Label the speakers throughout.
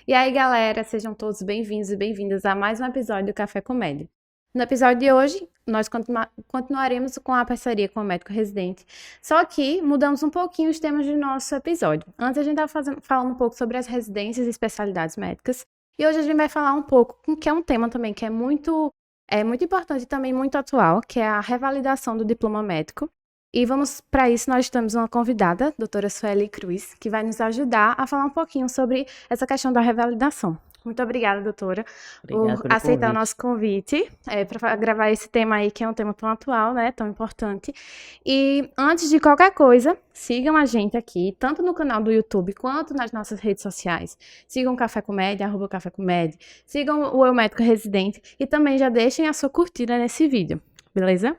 Speaker 1: E aí, galera, sejam todos bem-vindos e bem-vindas a mais um episódio do Café com Médio. No episódio de hoje, nós continuaremos com a parceria com o médico residente, só que mudamos um pouquinho os temas do nosso episódio. Antes a gente estava falando um pouco sobre as residências e especialidades médicas, e hoje a gente vai falar um pouco, que é um tema também que é muito importante e também muito atual, que é a revalidação do diploma médico. E para isso, nós temos uma convidada, a doutora Sueli Cruz, que vai nos ajudar a falar um pouquinho sobre essa questão da revalidação. Muito obrigada, doutora,
Speaker 2: Obrigado
Speaker 1: por
Speaker 2: pelo
Speaker 1: aceitar o
Speaker 2: convite.
Speaker 1: nosso convite para gravar esse tema aí, que é um tema tão atual, né, tão importante. E antes de qualquer coisa, sigam a gente aqui, tanto no canal do YouTube, quanto nas nossas redes sociais. Sigam o Café com Média, @Café com Média. Sigam o Eu Médico Residente e também já deixem a sua curtida nesse vídeo, beleza?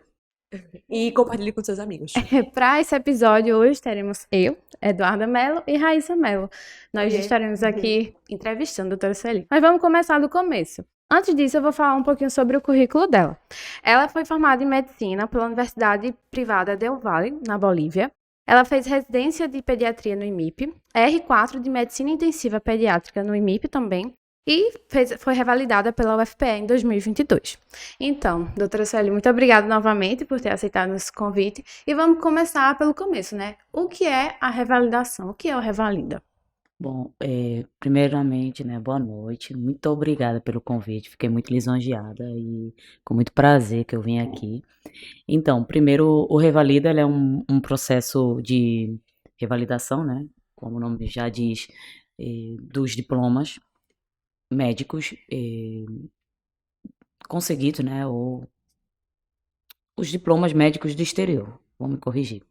Speaker 3: E compartilhe com seus amigos.
Speaker 1: Para esse episódio, hoje teremos eu, Eduarda Mello e Raíssa Mello. Nós
Speaker 3: Oiê.
Speaker 1: estaremos aqui entrevistando a doutora Sueli. Mas vamos começar do começo. Antes disso, eu vou falar um pouquinho sobre o currículo dela. Ela foi formada em medicina pela Universidade Privada Del Valle, na Bolívia. Ela fez residência de pediatria no IMIP, R4 de medicina intensiva pediátrica no IMIP também, e foi revalidada pela UFPE em 2022. Então, doutora Sueli, muito obrigada novamente por ter aceitado esse convite. E vamos começar pelo começo, né? O que é a revalidação? O que é o Revalida?
Speaker 2: Bom, primeiramente, né, boa noite. Muito obrigada pelo convite. Fiquei muito lisonjeada e com muito prazer que eu vim aqui. Então, primeiro, o Revalida ele é um processo de revalidação, né? Como o nome já diz, dos diplomas médicos conseguidos, né? Ou os diplomas médicos do exterior. Vou me corrigir.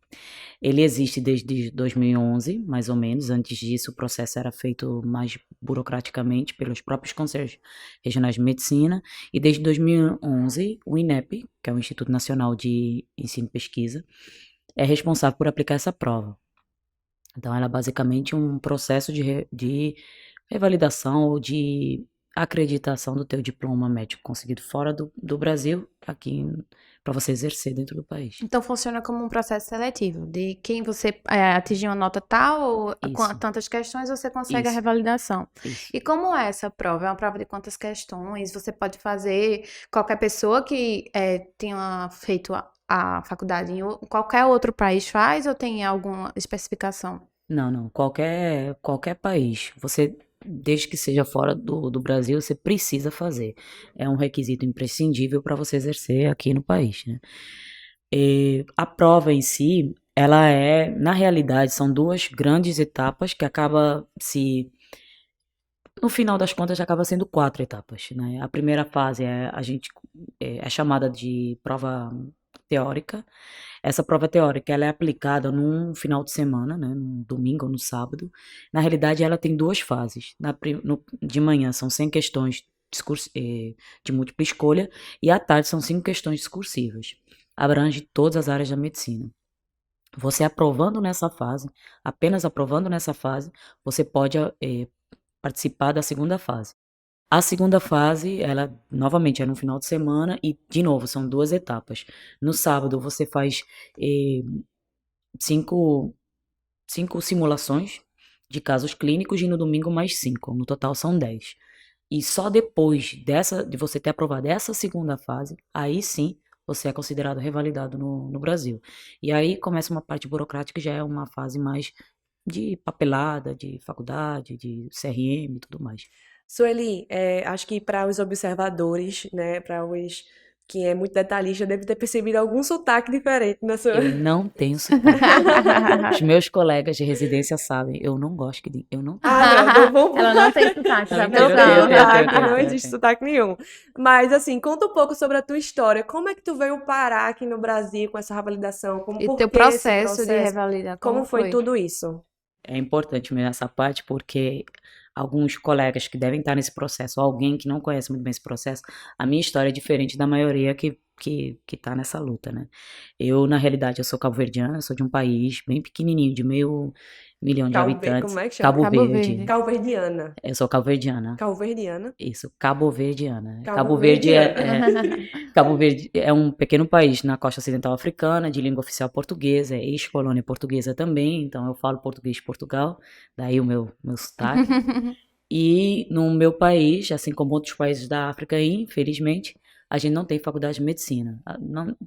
Speaker 2: Ele existe desde 2011, mais ou menos. Antes disso, o processo era feito mais burocraticamente pelos próprios conselhos regionais de medicina. E desde 2011, o INEP, que é o Instituto Nacional de Ensino e Pesquisa, é responsável por aplicar essa prova. Então, ela é basicamente um processo de revalidação ou de acreditação do teu diploma médico conseguido fora do Brasil, aqui para você exercer dentro do país.
Speaker 1: Então, funciona como um processo seletivo, de quem você atingir uma nota tal ou
Speaker 2: Isso.
Speaker 1: tantas questões, você consegue a
Speaker 2: Isso.
Speaker 1: revalidação.
Speaker 2: Isso.
Speaker 1: E como é essa prova? É uma prova de quantas questões? Você pode fazer, qualquer pessoa que tenha feito a faculdade em qualquer outro país faz ou tem alguma especificação?
Speaker 2: Não. Qualquer país, você, desde que seja fora do Brasil, você precisa fazer. É um requisito imprescindível para você exercer aqui no país, né? E a prova em si, na realidade, são duas grandes etapas que no final das contas, acaba sendo 4 etapas, né? A primeira fase é chamada de prova teórica. Essa prova teórica ela é aplicada num final de semana, né, no domingo ou no sábado. Na realidade, ela tem duas fases. De manhã são 100 questões de múltipla escolha e à tarde são 5 questões discursivas. Abrange todas as áreas da medicina. Você aprovando nessa fase, apenas aprovando nessa fase, você pode participar da segunda fase. A segunda fase, ela novamente é no final de semana e, de novo, são 2 etapas. No sábado você faz 5 simulações de casos clínicos e no domingo mais 5. No total são 10. E só depois de você ter aprovado essa segunda fase, aí sim você é considerado revalidado no Brasil. E aí começa uma parte burocrática, que já é uma fase mais de papelada, de faculdade, de CRM e tudo mais.
Speaker 3: Sueli, acho que para os observadores, né, para os que é muito detalhista, deve ter percebido algum sotaque diferente na sua...
Speaker 2: Eu não tenho sotaque. Os meus colegas de residência sabem, eu não gosto de... Eu não tenho.
Speaker 3: não vamos...
Speaker 1: Ela não tem sotaque,
Speaker 2: Não,
Speaker 1: já
Speaker 2: mentira,
Speaker 3: Não
Speaker 2: eu
Speaker 3: tem
Speaker 2: tenho,
Speaker 3: sotaque,
Speaker 2: tenho,
Speaker 3: não
Speaker 2: tenho,
Speaker 3: existe
Speaker 2: tenho.
Speaker 3: sotaque nenhum. Mas, assim, conta um pouco sobre a tua história. Como é que tu veio parar aqui no Brasil com essa revalidação?
Speaker 1: E
Speaker 3: Por
Speaker 1: teu
Speaker 3: que esse
Speaker 1: processo de
Speaker 3: processo?
Speaker 1: revalidar,
Speaker 3: Como foi
Speaker 1: foi?
Speaker 3: tudo isso?
Speaker 2: É importante mesmo essa parte, porque alguns colegas que devem estar nesse processo, ou alguém que não conhece muito bem esse processo, a minha história é diferente da maioria que tá nessa luta, né? Eu, na realidade, eu sou cabo-verdiana, sou de um país bem pequenininho, de meio milhão de habitantes.
Speaker 3: Como é que chama?
Speaker 2: Cabo
Speaker 1: Cabo
Speaker 2: Verde.
Speaker 1: Verde.
Speaker 3: Calverdiana.
Speaker 2: Eu sou cabo-verdiana.
Speaker 3: Calverdiana.
Speaker 2: Isso, cabo-verdiana.
Speaker 3: Cabo
Speaker 2: Cabo Verde é um pequeno país na costa ocidental africana, de língua oficial portuguesa, é ex-colônia portuguesa também, então eu falo português de Portugal, daí o meu sotaque. E no meu país, assim como outros países da África, infelizmente, a gente não tem faculdade de medicina.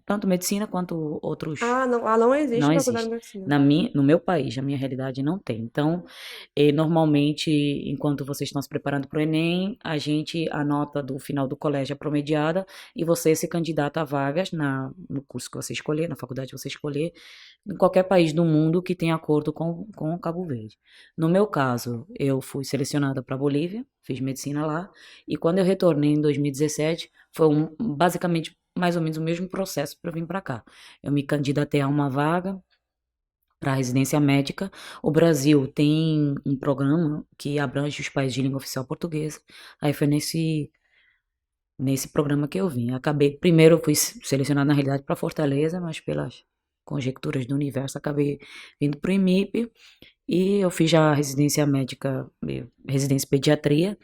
Speaker 2: Tanto medicina quanto outros.
Speaker 3: Lá não
Speaker 2: Não
Speaker 3: existe faculdade
Speaker 2: existe.
Speaker 3: de medicina.
Speaker 2: No meu país, na minha realidade, não tem. Então, normalmente, enquanto vocês estão se preparando para o Enem, a nota do final do colégio é promediada e você se candidata a vagas no curso que você escolher, na faculdade que você escolher, em qualquer país do mundo que tenha acordo com Cabo Verde. No meu caso, eu fui selecionada para a Bolívia, fiz medicina lá, e quando eu retornei em 2017, foi basicamente mais ou menos o mesmo processo para vir para cá. Eu me candidatei a uma vaga para residência médica. O Brasil tem um programa que abrange os países de língua oficial portuguesa. Aí foi nesse programa que eu vim. Primeiro eu fui selecionada na realidade para Fortaleza, mas pelas conjecturas do universo acabei vindo para o IMIP e eu fiz a residência médica, residência em pediatria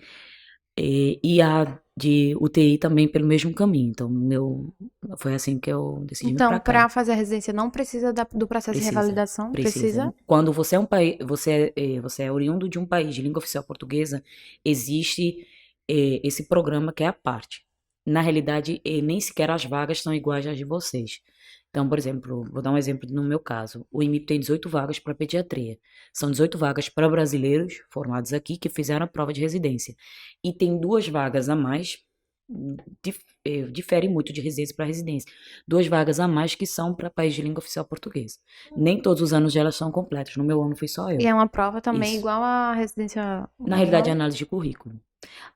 Speaker 2: e a de UTI também pelo mesmo caminho. Então, foi assim que eu decidi vir para
Speaker 1: Então,
Speaker 2: cá.
Speaker 1: para fazer a residência não precisa do processo de
Speaker 2: Precisa,
Speaker 1: revalidação?
Speaker 2: precisa. Quando você é você é oriundo de um país de língua oficial portuguesa, existe esse programa que é a parte. Na realidade, nem sequer as vagas são iguais às de vocês. Então, por exemplo, vou dar um exemplo no meu caso. O IMIP tem 18 vagas para pediatria. São 18 vagas para brasileiros formados aqui que fizeram a prova de residência. E tem 2 vagas a mais, difere muito de residência para residência. 2 vagas a mais que são para país de língua oficial portuguesa. Nem todos os anos elas são completos. No meu ano fui só eu.
Speaker 1: E é uma prova também
Speaker 2: Isso.
Speaker 1: igual à residência
Speaker 2: Na realidade, é
Speaker 1: normal?
Speaker 2: análise de currículo.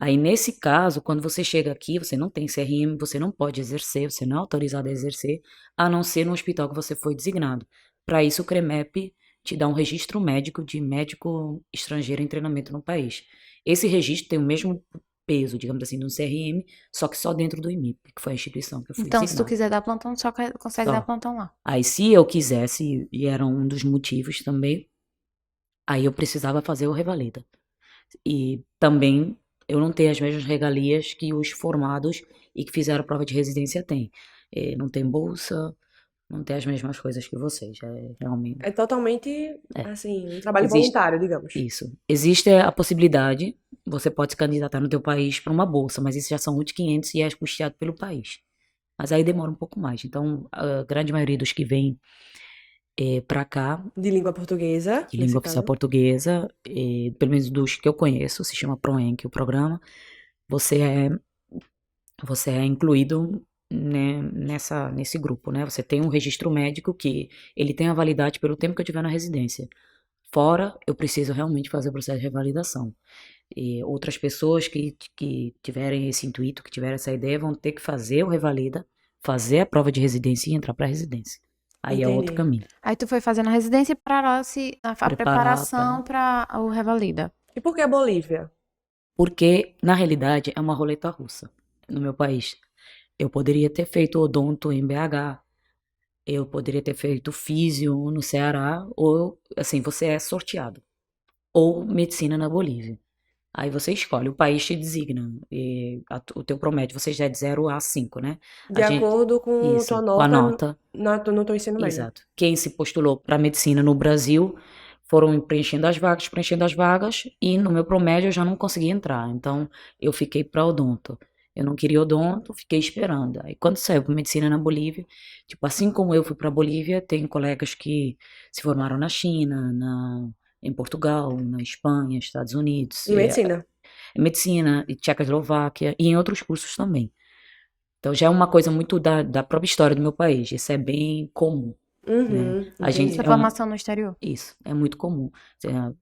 Speaker 2: Aí, nesse caso, quando você chega aqui, você não tem CRM, você não pode exercer, você não é autorizado a exercer, a não ser no hospital que você foi designado. Para isso, o CREMEP te dá um registro médico de médico estrangeiro em treinamento no país. Esse registro tem o mesmo peso, digamos assim, do CRM, só que só dentro do IMIP, que foi a instituição que eu fui
Speaker 1: Então, se tu
Speaker 2: designado.
Speaker 1: quiser dar plantão, só consegue
Speaker 2: Só.
Speaker 1: dar plantão lá.
Speaker 2: Aí, se eu quisesse, e era um dos motivos também, aí eu precisava fazer o Revalida. E também eu não tenho as mesmas regalias que os formados e que fizeram a prova de residência têm. Não tem bolsa, não tem as mesmas coisas que vocês. Realmente.
Speaker 3: É totalmente,
Speaker 2: É.
Speaker 3: assim, um trabalho
Speaker 2: Existe-
Speaker 3: voluntário, digamos.
Speaker 2: Isso. Existe a possibilidade, você pode se candidatar no teu país para uma bolsa, mas isso já são muito 500 e é custeado pelo país. Mas aí demora um pouco mais. Então, a grande maioria dos que vêm para cá,
Speaker 3: De língua portuguesa,
Speaker 2: de
Speaker 3: nesse
Speaker 2: língua oficial
Speaker 3: caso.
Speaker 2: portuguesa, pelo menos dos que eu conheço, se chama PROENC, o programa, você é incluído, né, nesse grupo, né? Você tem um registro médico que ele tem a validade pelo tempo que eu tiver na residência. Fora, eu preciso realmente fazer o processo de revalidação. E outras pessoas que tiverem esse intuito, que tiverem essa ideia, vão ter que fazer o revalida, fazer a prova de residência e entrar para a residência. Aí é outro
Speaker 3: Entendi.
Speaker 2: caminho.
Speaker 1: Aí tu foi fazendo a residência para a
Speaker 2: Preparar
Speaker 1: preparação para o revalida.
Speaker 3: E por que a Bolívia?
Speaker 2: Porque, na realidade, é uma roleta russa no meu país. Eu poderia ter feito odonto em BH, eu poderia ter feito físio no Ceará, ou, assim, você é sorteado. Ou medicina na Bolívia. Aí você escolhe, o país te designa. E o teu promédio, você já é de 0 a 5, né?
Speaker 3: De acordo com
Speaker 2: Isso,
Speaker 3: tua
Speaker 2: com a
Speaker 3: nota
Speaker 2: nota.
Speaker 3: no teu ensino médio.
Speaker 2: Exato. Quem se postulou para medicina no Brasil foram preenchendo as vagas, e no meu promédio eu já não consegui entrar. Então eu fiquei para odonto. Eu não queria odonto, fiquei esperando. Aí quando saiu para medicina na Bolívia, tipo, assim como eu fui para Bolívia, tem colegas que se formaram na China, em Portugal, na Espanha, Estados Unidos,
Speaker 3: Em medicina.
Speaker 2: medicina, e Tchecoslováquia e em outros cursos também. Então já é uma coisa muito da própria história do meu país. Isso é bem comum.
Speaker 3: Uhum,
Speaker 2: A gente
Speaker 1: Essa
Speaker 3: entendi.
Speaker 1: formação no exterior.
Speaker 2: Isso, é muito comum.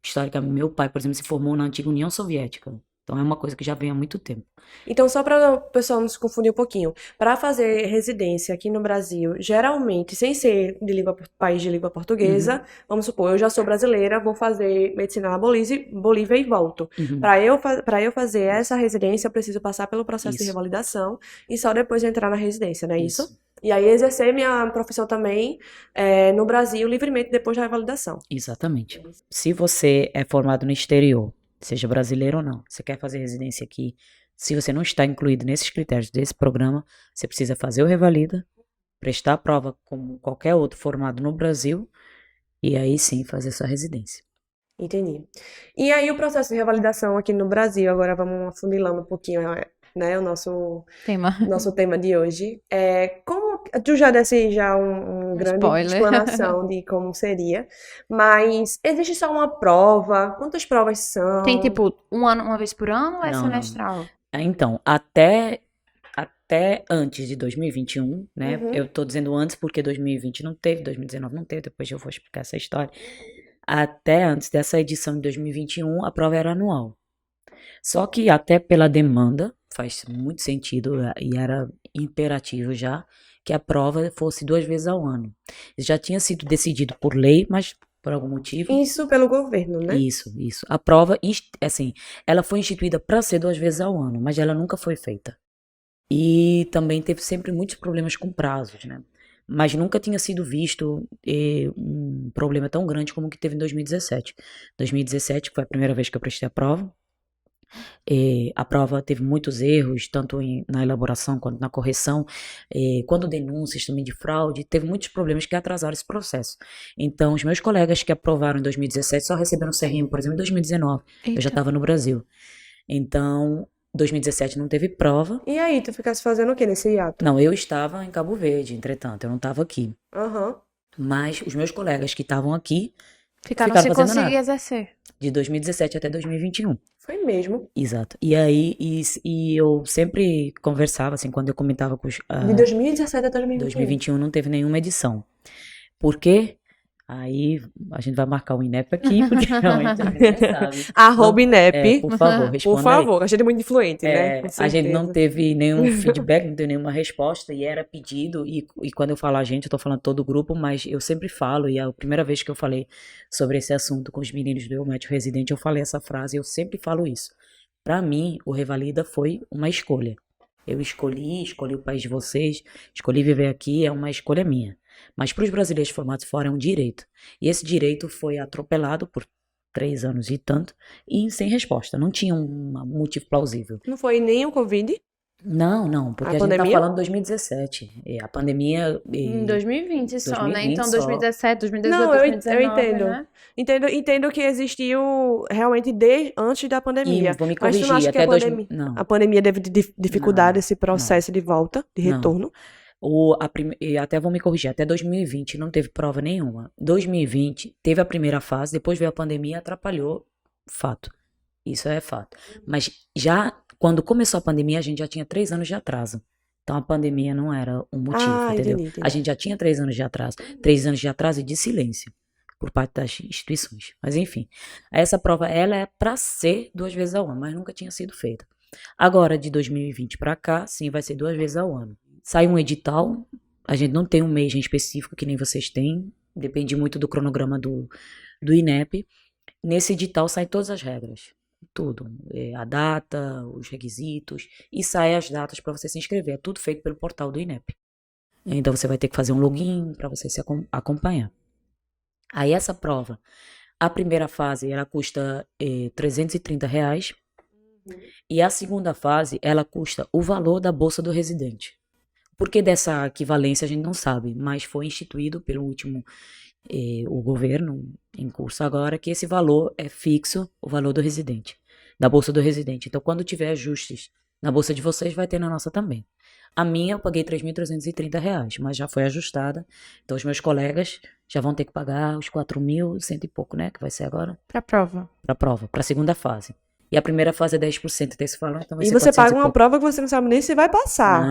Speaker 2: Historicamente, meu pai, por exemplo, se formou na antiga União Soviética. Então é uma coisa que já vem há muito tempo.
Speaker 3: Então, só para o pessoal não se confundir um pouquinho, para fazer residência aqui no Brasil, geralmente, sem ser de país de língua portuguesa, vamos supor, eu já sou brasileira, vou fazer medicina na Bolívia e volto.
Speaker 2: Uhum.
Speaker 3: Para eu fazer essa residência, eu preciso passar pelo processo de
Speaker 2: Isso.
Speaker 3: revalidação e só depois entrar na residência, não é isso?
Speaker 2: Isso.
Speaker 3: E aí exercer minha profissão também no Brasil livremente depois da revalidação.
Speaker 2: Exatamente. Se você é formado no exterior, seja brasileiro ou não, você quer fazer residência aqui, se você não está incluído nesses critérios desse programa, você precisa fazer o revalida, prestar a prova como qualquer outro formado no Brasil, e aí sim fazer sua residência.
Speaker 3: Entendi. E aí o processo de revalidação aqui no Brasil, agora vamos afunilando um pouquinho, né, o
Speaker 1: Tema.
Speaker 3: nosso tema de hoje. Como tu já desse já um grande
Speaker 1: Spoiler.
Speaker 3: explanação de como seria, mas existe só uma prova? Quantas provas são?
Speaker 1: Tem tipo um ano, uma vez por ano ou é
Speaker 2: Não,
Speaker 1: semestral?
Speaker 2: Então, até antes de 2021, né?
Speaker 3: Uhum.
Speaker 2: Eu tô dizendo antes porque 2020 não teve, 2019 não teve, depois eu vou explicar essa história. Até antes dessa edição de 2021, a prova era anual. Só que até pela demanda, faz muito sentido e era imperativo já que a prova fosse 2 vezes ao ano. Já tinha sido decidido por lei, mas por algum motivo.
Speaker 3: Isso pelo governo, né?
Speaker 2: Isso. A prova, assim, ela foi instituída para ser 2 vezes ao ano, mas ela nunca foi feita. E também teve sempre muitos problemas com prazos, né? Mas nunca tinha sido visto um problema tão grande como o que teve em 2017. 2017, que foi a primeira vez que eu prestei a prova. A prova teve muitos erros, tanto na elaboração quanto na correção. Quando denúncias também de fraude, teve muitos problemas que atrasaram esse processo. Então, os meus colegas que aprovaram em 2017 só receberam o CRM, por exemplo, em 2019. Eu já
Speaker 1: Eita.
Speaker 2: estava no Brasil. Então, 2017 não teve prova.
Speaker 3: E aí, tu ficasse fazendo o que nesse hiato?
Speaker 2: Não, eu estava em Cabo Verde, entretanto, eu não estava aqui.
Speaker 3: Aham.
Speaker 2: Mas os meus colegas que estavam aqui
Speaker 1: Ficaram
Speaker 2: ficaram
Speaker 1: sem
Speaker 2: fazendo
Speaker 1: conseguir
Speaker 2: nada.
Speaker 1: exercer.
Speaker 2: De 2017 até 2021.
Speaker 3: Foi mesmo.
Speaker 2: Exato. E aí, e eu sempre conversava, assim, quando eu comentava com os.
Speaker 3: De 2017 até 2021.
Speaker 2: 2021 não teve nenhuma edição. Por quê? Aí a gente vai marcar o INEP aqui, porque realmente a gente não sabe.
Speaker 3: Arroba INEP.
Speaker 2: Por favor, responda
Speaker 3: Por favor, a gente é muito influente, né? Com
Speaker 2: a gente não
Speaker 3: certeza.
Speaker 2: teve nenhum feedback, não teve nenhuma resposta, e era pedido, e quando eu falo a gente, eu tô falando todo o grupo, mas eu sempre falo, e a primeira vez que eu falei sobre esse assunto com os meninos do Eu Médico Residente, eu falei essa frase, eu sempre falo isso. Pra mim, o Revalida foi uma escolha. Eu escolhi o país de vocês, escolhi viver aqui, é uma escolha minha. Mas para os brasileiros formados fora é um direito. E esse direito foi atropelado por 3 anos e tanto, e sem resposta. Não tinha um motivo plausível.
Speaker 3: Não foi nem o Covid?
Speaker 2: Não, porque
Speaker 3: A
Speaker 2: a gente tá
Speaker 3: pandemia?
Speaker 2: falando 2017. A pandemia.
Speaker 1: Em 2020 só, né?
Speaker 2: 2020
Speaker 1: Então,
Speaker 2: só.
Speaker 1: 2017, 2018,
Speaker 3: Não, eu
Speaker 1: 2019,
Speaker 3: entendo.
Speaker 1: né?
Speaker 3: Entendo que existiu realmente desde antes da pandemia.
Speaker 2: E vou me
Speaker 3: Mas tu não
Speaker 2: corrigir,
Speaker 3: acha que
Speaker 2: até
Speaker 3: a pandemia deve dificultar
Speaker 2: Não,
Speaker 3: esse processo de volta, de
Speaker 2: não.
Speaker 3: retorno?
Speaker 2: E até vou me corrigir, até 2020 não teve prova nenhuma. 2020 teve a primeira fase, depois veio a pandemia e atrapalhou. Fato. Isso é fato. Mas já quando começou a pandemia, a gente já tinha 3 anos de atraso. Então a pandemia não era um motivo,
Speaker 3: Ah,
Speaker 2: entendeu?
Speaker 3: entendi.
Speaker 2: A gente já tinha 3 anos de atraso. 3 anos de atraso e de silêncio por parte das instituições. Mas enfim, essa prova ela é para ser 2 vezes ao ano, mas nunca tinha sido feita. Agora, de 2020 para cá, sim, vai ser 2 vezes ao ano. Sai um edital, a gente não tem um mês em específico que nem vocês têm, depende muito do cronograma do INEP. Nesse edital saem todas as regras, tudo, a data, os requisitos, e saem as datas para você se inscrever, é tudo feito pelo portal do INEP. Então você vai ter que fazer um login para você se acompanhar. Aí essa prova, a primeira fase ela custa R$330, e a segunda fase ela custa o valor da bolsa do residente. Por que dessa equivalência a gente não sabe, mas foi instituído pelo último o governo em curso agora que esse valor é fixo, o valor do residente, da bolsa do residente. Então quando tiver ajustes na bolsa de vocês, vai ter na nossa também. A minha eu paguei R$3.330, mas já foi ajustada. Então os meus colegas já vão ter que pagar os 4.100 e pouco, né? Que vai ser agora.
Speaker 1: Pra prova.
Speaker 2: Pra prova, pra segunda fase. E a primeira fase é 10% desse valor, então vai
Speaker 3: E
Speaker 2: ser
Speaker 3: você
Speaker 2: 400
Speaker 3: paga
Speaker 2: e
Speaker 3: uma
Speaker 2: pouco.
Speaker 3: prova que você não sabe nem se vai passar.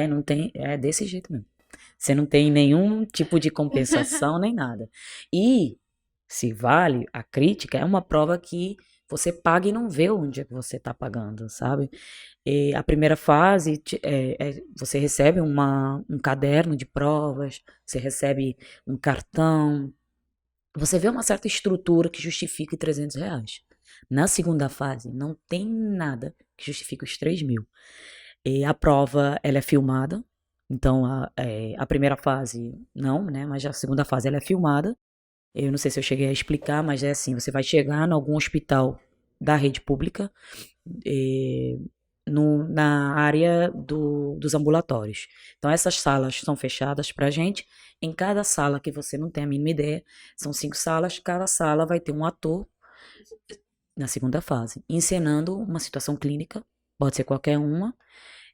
Speaker 2: Não tem, é desse jeito mesmo. Você não tem nenhum tipo de compensação nem nada. E se vale a crítica, é uma prova que você paga e não vê onde é que você está pagando, sabe? A primeira fase, você recebe um caderno de provas, você recebe um cartão, você vê uma certa estrutura que justifique R$300. Na segunda fase, não tem nada que justifique os 3.000. A prova, ela é filmada, então a primeira fase não, né? Mas a segunda fase, ela é filmada. Eu não sei se eu cheguei a explicar, mas é assim, você vai chegar em algum hospital da rede pública, na área dos ambulatórios. Então, essas salas são fechadas pra gente. Em cada sala, que você não tem a mínima ideia, são 5 salas, cada sala vai ter um ator na segunda fase, encenando uma situação clínica, pode ser qualquer uma,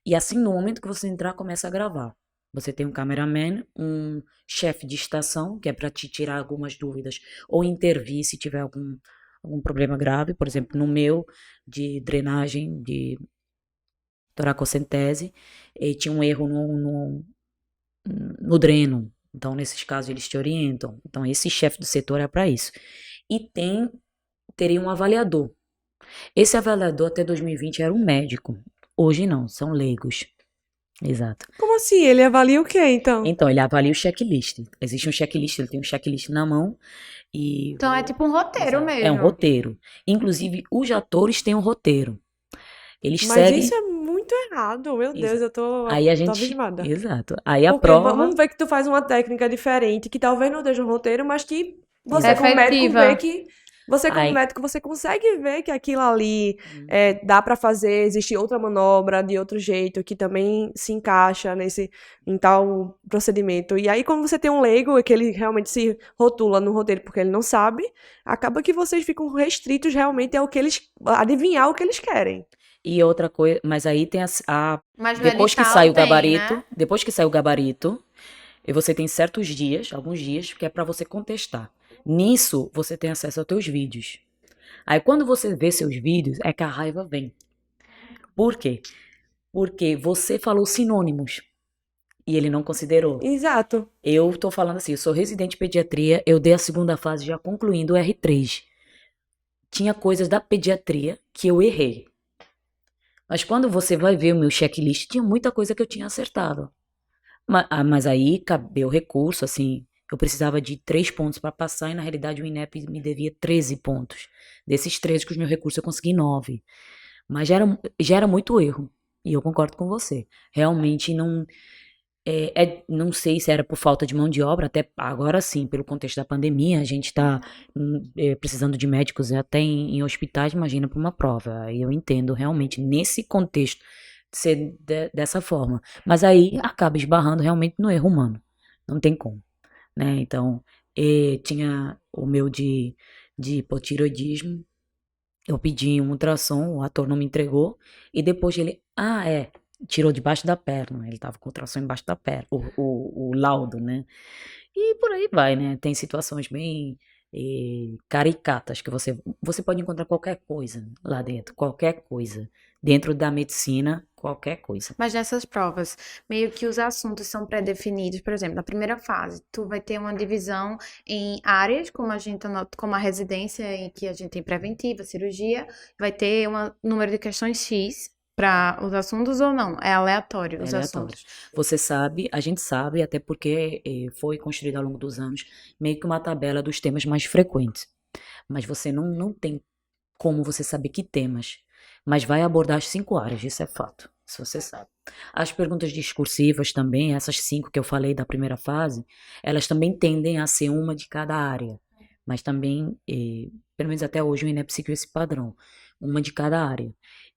Speaker 2: e assim no momento que você entrar, começa a gravar. Você tem um cameraman, um chefe de estação, que é para te tirar algumas dúvidas, ou intervir se tiver algum problema grave, por exemplo, no meu, de drenagem, de toracocentese, e tinha um erro no dreno. Então, nesses casos, eles te orientam. Então, esse chefe do setor é para isso. E teria um avaliador. Esse avaliador até 2020 era um médico. Hoje não, são leigos. Exato.
Speaker 3: Como assim? Ele avalia o quê, então?
Speaker 2: Então, ele avalia o checklist. Existe um checklist, ele tem um checklist na mão e...
Speaker 1: Então é tipo um roteiro
Speaker 2: Exato.
Speaker 1: mesmo.
Speaker 2: É um roteiro. Inclusive, os atores têm um roteiro. Eles
Speaker 3: Mas
Speaker 2: seguem...
Speaker 3: isso é muito errado, meu Deus,
Speaker 2: Exato.
Speaker 3: eu tô
Speaker 2: Aí a
Speaker 3: tô
Speaker 2: gente...
Speaker 3: abismada.
Speaker 2: Exato. Aí a
Speaker 3: Porque
Speaker 2: prova...
Speaker 3: vamos ver que tu faz uma técnica diferente, que talvez não esteja no roteiro, mas que você
Speaker 2: Exato.
Speaker 3: como médico
Speaker 1: Efetiva.
Speaker 3: vê que... Você como
Speaker 2: Aí...
Speaker 3: médico, você consegue ver que aquilo ali dá pra fazer, existe outra manobra de outro jeito que também se encaixa em tal procedimento. E aí, quando você tem um leigo que ele realmente se rotula no roteiro porque ele não sabe, acaba que vocês ficam restritos realmente ao que adivinhar o que eles querem.
Speaker 2: E outra coisa, mas aí tem
Speaker 1: Mas no
Speaker 2: depois que
Speaker 1: edital
Speaker 2: sai o
Speaker 1: tem,
Speaker 2: gabarito,
Speaker 1: né?
Speaker 2: depois que sai o gabarito, e você tem certos dias, alguns dias, que é pra você contestar. Nisso, você tem acesso aos teus vídeos. Aí quando você vê seus vídeos, é que a raiva vem. Por quê? Porque você falou sinônimos e ele não considerou.
Speaker 3: Exato.
Speaker 2: Eu tô falando assim, eu sou residente de pediatria, eu dei a segunda fase já concluindo o R3. Tinha coisas da pediatria que eu errei. Mas quando você vai ver o meu checklist, tinha muita coisa que eu tinha acertado. Mas aí cabeu recurso, assim, eu precisava de 3 pontos para passar e na realidade o INEP me devia 13 pontos. Desses 13 com os meus recursos eu consegui 9. Mas já era muito erro. E eu concordo com você. Realmente não... não sei se era por falta de mão de obra, até agora sim, pelo contexto da pandemia, a gente está precisando de médicos até em hospitais, imagina para uma prova. Aí eu entendo realmente nesse contexto ser dessa forma. Mas aí acaba esbarrando realmente no erro humano. Não tem como, né? Então, tinha o meu de hipotireoidismo, eu pedi um ultrassom, o ator não me entregou, e depois ele, tirou debaixo da perna, ele tava com o ultrassom embaixo da perna, o laudo, né? E por aí vai, né? Tem situações bem caricatas que você pode encontrar qualquer coisa lá dentro, qualquer coisa. Dentro da medicina, qualquer coisa.
Speaker 1: Mas nessas provas, meio que os assuntos são pré-definidos. Por exemplo, na primeira fase, tu vai ter uma divisão em áreas, como a residência, em que a gente tem preventiva, cirurgia, vai ter um número de questões X para os assuntos ou não? É aleatório os
Speaker 2: Aleatório.
Speaker 1: assuntos.
Speaker 2: Você sabe, a gente sabe, até porque foi construído ao longo dos anos, meio que uma tabela dos temas mais frequentes. Mas você não tem como você saber que temas. Mas vai abordar as 5 áreas, isso é fato, se você sabe. As perguntas discursivas também, essas 5 que eu falei da primeira fase, elas também tendem a ser uma de cada área. Mas também, pelo menos até hoje, o INEP seguiu esse padrão, uma de cada área.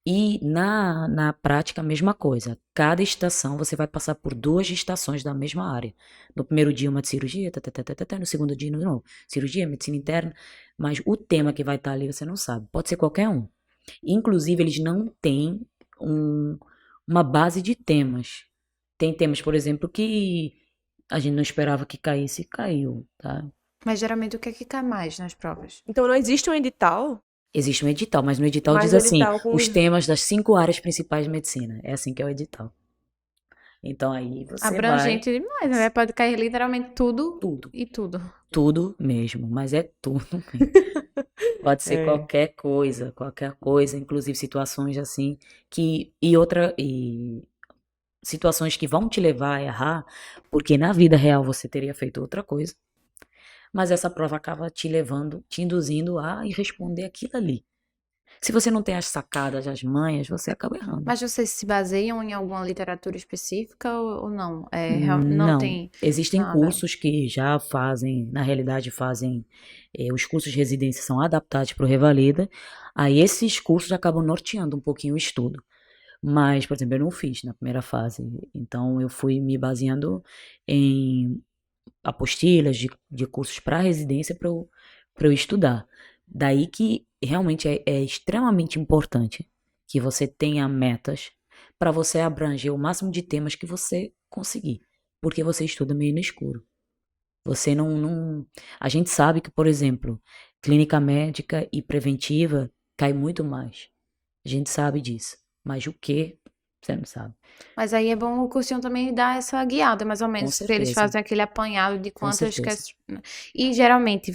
Speaker 2: E na prática, a mesma coisa. Cada estação, você vai passar por 2 estações da mesma área. No primeiro dia, uma de cirurgia, no segundo dia, não, cirurgia, medicina interna. Mas o tema que vai estar ali, você não sabe. Pode ser qualquer um. Inclusive, eles não têm uma base de temas. Tem temas, por exemplo, que a gente não esperava que caísse e caiu, tá?
Speaker 1: Mas geralmente o que é que cai mais nas provas?
Speaker 3: Então não existe um edital,
Speaker 2: Existe um edital, mas no edital
Speaker 3: mas
Speaker 2: diz
Speaker 3: o
Speaker 2: assim,
Speaker 3: edital com...
Speaker 2: os temas das 5 áreas principais de medicina. É assim que é o edital. Então aí você vai...
Speaker 1: Abrangente demais, né? Pode cair literalmente tudo
Speaker 2: Tudo.
Speaker 1: e tudo.
Speaker 2: Tudo mesmo, mas é tudo mesmo. Pode ser qualquer coisa, inclusive situações assim e situações que vão te levar a errar, porque na vida real você teria feito outra coisa, mas essa prova acaba te levando, te induzindo a responder aquilo ali. Se você não tem as sacadas, as manhas, você acaba errando.
Speaker 1: Mas vocês se baseiam em alguma literatura específica ou não? Não
Speaker 2: Não,
Speaker 1: tem
Speaker 2: existem
Speaker 1: nada.
Speaker 2: cursos que já fazem, na realidade os cursos de residência são adaptados para o Revalida, aí esses cursos acabam norteando um pouquinho o estudo. Mas, por exemplo, eu não fiz na primeira fase, então eu fui me baseando em apostilas de cursos para residência para eu estudar. Daí que realmente é extremamente importante que você tenha metas para você abranger o máximo de temas que você conseguir, porque você estuda meio no escuro. Você não. A gente sabe que, por exemplo, clínica médica e preventiva cai muito mais. A gente sabe disso. Mas o que? Você não sabe.
Speaker 1: Mas aí é bom o cursinho também dar essa guiada, mais ou
Speaker 2: Com
Speaker 1: menos, para eles
Speaker 2: certeza.
Speaker 1: fazerem aquele apanhado de
Speaker 2: Com
Speaker 1: quantas
Speaker 2: certeza.
Speaker 1: questões. E geralmente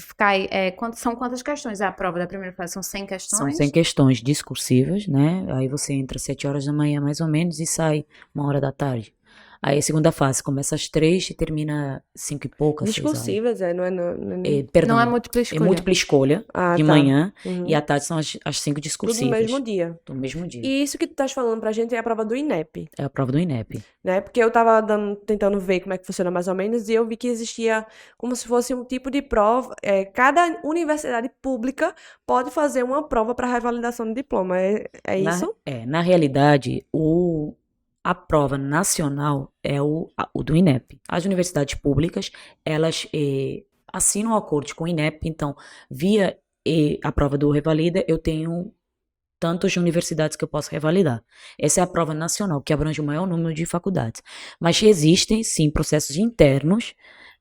Speaker 1: são quantas questões a prova da primeira fase? São 100
Speaker 2: São 100
Speaker 1: questões?
Speaker 2: questões discursivas, né? Aí você entra às 7 horas da manhã, mais ou menos, e sai 1 hora da tarde. Aí a segunda fase começa às 3 e termina 5 e poucas, 6 horas.
Speaker 3: Discursivas, não é?
Speaker 2: Perdão,
Speaker 1: Não é múltipla
Speaker 2: é
Speaker 1: escolha.
Speaker 2: múltipla escolha
Speaker 3: Ah,
Speaker 2: de
Speaker 3: tá.
Speaker 2: manhã
Speaker 3: Uhum.
Speaker 2: e à tarde são as 5
Speaker 3: Tudo no
Speaker 2: discursivas.
Speaker 3: mesmo dia.
Speaker 2: Do mesmo dia.
Speaker 3: E isso que tu estás falando pra gente é a prova do INEP,
Speaker 2: É a prova do INEP.
Speaker 3: né? Porque eu tava tentando ver como é que funciona mais ou menos e eu vi que existia como se fosse um tipo de prova. Cada universidade pública pode fazer uma prova para revalidação de diploma. É isso?
Speaker 2: Na realidade, a prova nacional é o do INEP. As universidades públicas, elas assinam um acordo com o INEP, então, via a prova do Revalida, eu tenho tantas universidades que eu posso revalidar. Essa é a prova nacional, que abrange o maior número de faculdades. Mas existem, sim, processos internos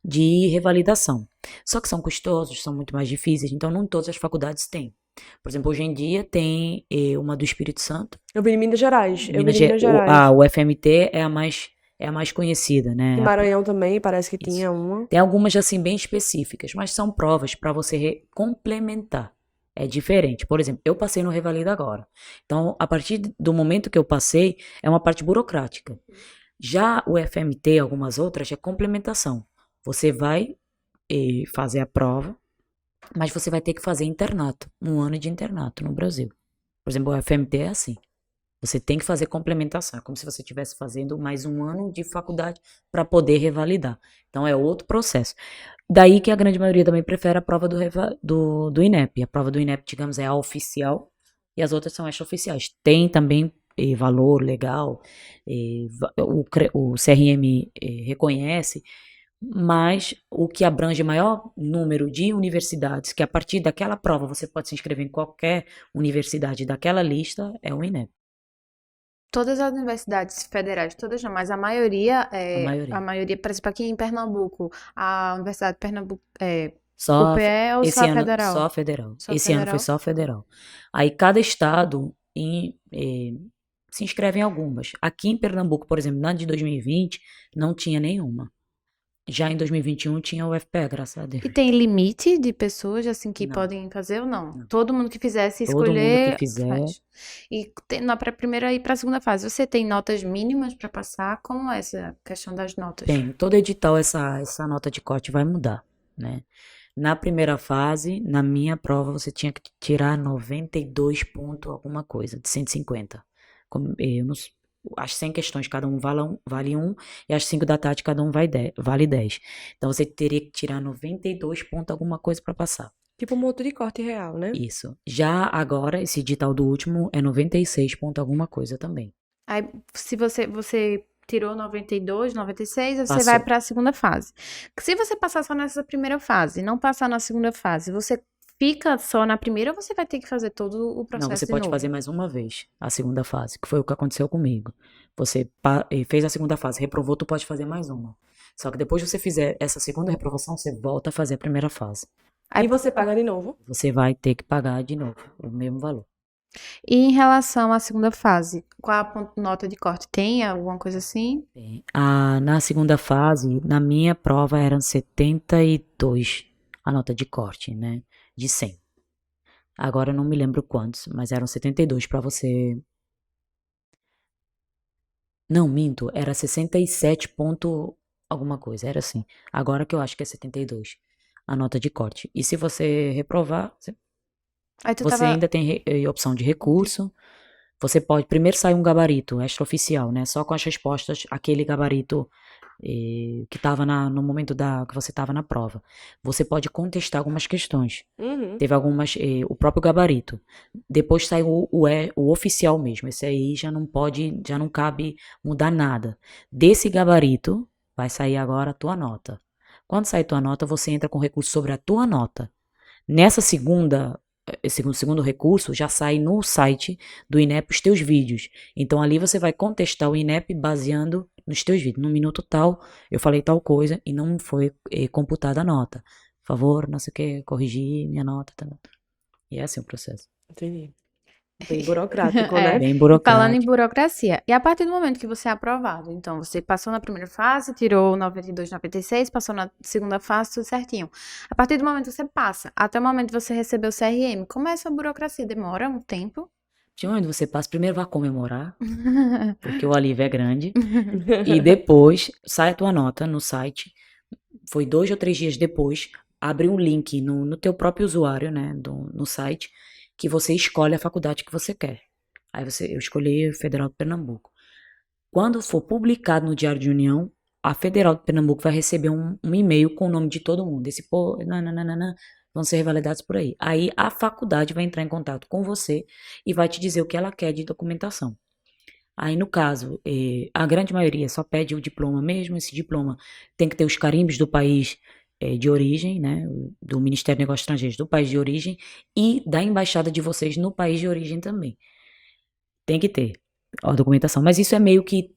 Speaker 2: de revalidação. Só que são custosos, são muito mais difíceis, então não todas as faculdades têm. Por exemplo, hoje em dia tem uma do Espírito Santo.
Speaker 3: Eu vi em Minas Gerais.
Speaker 2: O FMT é a mais conhecida, né?
Speaker 3: Em Maranhão também parece que tinha uma.
Speaker 2: Tem algumas assim bem específicas, mas são provas para você complementar. É diferente. Por exemplo, eu passei no Revalida agora. Então, a partir do momento que eu passei, é uma parte burocrática. Já o FMT, algumas outras, é complementação. Você vai fazer a prova, mas você vai ter que fazer internato, 1 ano de internato no Brasil. Por exemplo, o FMT é assim. Você tem que fazer complementação. É como se você estivesse fazendo mais 1 ano de faculdade para poder revalidar. Então, é outro processo. Daí que a grande maioria também prefere a prova do INEP. A prova do INEP, digamos, é a oficial e as outras são extraoficiais. Tem também valor legal, o CRM reconhece, mas o que abrange maior número de universidades, que a partir daquela prova você pode se inscrever em qualquer universidade daquela lista, é o INEP.
Speaker 1: Todas as universidades federais, todas não, mas a maioria,
Speaker 2: A maioria.
Speaker 1: por exemplo, aqui em Pernambuco, a Universidade de Pernambuco,
Speaker 2: Só
Speaker 1: UPE ou
Speaker 2: esse
Speaker 1: só a
Speaker 2: ano,
Speaker 1: federal?
Speaker 2: só federal.
Speaker 1: Só
Speaker 2: Esse ano foi
Speaker 1: federal?
Speaker 2: só federal. Aí cada estado se inscreve em algumas. Aqui em Pernambuco, por exemplo, na de 2020, não tinha nenhuma. Já em 2021 tinha o UFPE, graças a Deus.
Speaker 1: E tem limite de pessoas, assim, que
Speaker 2: Não.
Speaker 1: podem fazer ou não?
Speaker 2: Não.
Speaker 1: Todo mundo que fizesse
Speaker 2: Todo mundo
Speaker 1: escolher,
Speaker 2: que fizer.
Speaker 1: faz. E para a primeira e para a segunda fase, você tem notas mínimas para passar? Como é essa questão das notas?
Speaker 2: Tem, todo edital essa nota de corte vai mudar, né? Na primeira fase, na minha prova, você tinha que tirar 92 ponto alguma coisa, de 150. As 100 questões, cada um vale 1, e as 5 da tarde, cada um vale 10. Então, você teria que tirar 92 ponto alguma coisa para passar.
Speaker 3: Tipo um ponto de corte real, né?
Speaker 2: Isso. Já agora, esse edital do último é 96 ponto alguma coisa também.
Speaker 1: Aí, se você tirou 92, 96, aí você
Speaker 2: Passou.
Speaker 1: vai para a segunda fase. Se você passar só nessa primeira fase, não passar na segunda fase, você fica só na primeira ou você vai ter que fazer todo o processo
Speaker 2: Não, você
Speaker 1: de
Speaker 2: pode
Speaker 1: novo?
Speaker 2: fazer mais uma vez a segunda fase, que foi o que aconteceu comigo. Você fez a segunda fase, reprovou, tu pode fazer mais uma. Só que depois que você fizer essa segunda reprovação, você volta a fazer a primeira fase.
Speaker 3: Aí você paga de novo.
Speaker 2: Você vai ter que pagar de novo o mesmo valor.
Speaker 1: E em relação à segunda fase, qual a nota de corte? Tem alguma coisa assim?
Speaker 2: Bem, na segunda fase, na minha prova eram 72 a nota de corte, né? De 100. Agora eu não me lembro quantos, mas eram 72 para você. Não, minto, era 67 ponto alguma coisa, era assim. Agora que eu acho que é 72 a nota de corte. E se você reprovar,
Speaker 1: Aí tu
Speaker 2: você ainda tem opção de recurso. Você pode, primeiro sai um gabarito extraoficial, né? Só com as respostas, aquele gabarito que estava no momento que você estava na prova. Você pode contestar algumas questões.
Speaker 3: Uhum.
Speaker 2: Teve algumas, o próprio gabarito. Depois sai o oficial mesmo. Esse aí já não cabe mudar nada. Desse gabarito, vai sair agora a tua nota. Quando sair tua nota, você entra com recurso sobre a tua nota. Nessa segunda segundo recurso, já sai no site do INEP os teus vídeos. Então, ali você vai contestar o INEP baseando nos teus vídeos. No minuto tal, eu falei tal coisa e não foi computada a nota. Por favor, não sei o que, corrigir minha nota. Tá. E é assim o processo.
Speaker 3: Entendi. Bem burocrático,
Speaker 1: É.
Speaker 3: né?
Speaker 2: Bem
Speaker 1: Falando em
Speaker 2: burocrático.
Speaker 1: burocracia, e a partir do momento que você é aprovado, então você passou na primeira fase, tirou 92, 96, passou na segunda fase, tudo certinho. A partir do momento que você passa, até o momento que você recebeu o CRM, como é essa burocracia? Demora um tempo?
Speaker 2: De onde você passa, primeiro vai comemorar, porque o alívio é grande. E depois, sai a tua nota no site. Foi 2 ou 3 dias depois, abre um link no teu próprio usuário, né, no site, que você escolhe a faculdade que você quer. Aí eu escolhi Federal de Pernambuco. Quando for publicado no Diário de União, a Federal de Pernambuco vai receber um e-mail com o nome de todo mundo. Esse vão ser revalidados por aí. Aí a faculdade vai entrar em contato com você e vai te dizer o que ela quer de documentação. Aí, no caso, a grande maioria só pede o diploma mesmo. Esse diploma tem que ter os carimbos do país de origem, né? Do Ministério dos Negócios Estrangeiros do país de origem e da embaixada de vocês no país de origem também. Tem que ter a documentação. Mas isso é meio que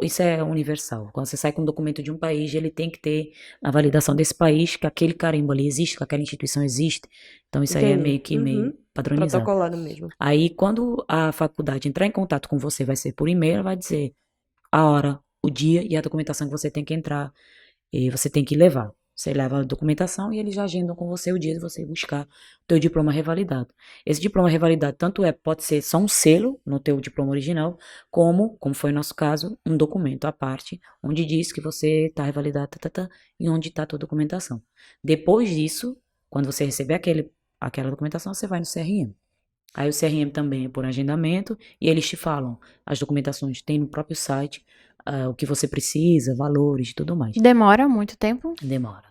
Speaker 2: isso é universal. Quando você sai com um documento de um país, ele tem que ter a validação desse país, que aquele carimbo ali existe, que aquela instituição existe. Então, isso aí é
Speaker 3: Entendi.
Speaker 2: meio que meio padronizado.
Speaker 3: Protocolado mesmo.
Speaker 2: Aí, quando a faculdade entrar em contato com você, vai ser por e-mail, ela vai dizer a hora, o dia e a documentação que você tem que entrar e você tem que levar. Você leva a documentação e eles já agendam com você o dia de você buscar o teu diploma revalidado. Esse diploma revalidado pode ser só um selo no teu diploma original, como foi o nosso caso, um documento à parte, onde diz que você está revalidado, e onde está a tua documentação. Depois disso, quando você receber aquela documentação, você vai no CRM. Aí o CRM também é por agendamento e eles te falam, as documentações tem no próprio site, o que você precisa, valores e tudo mais.
Speaker 1: Demora muito tempo?
Speaker 2: Demora.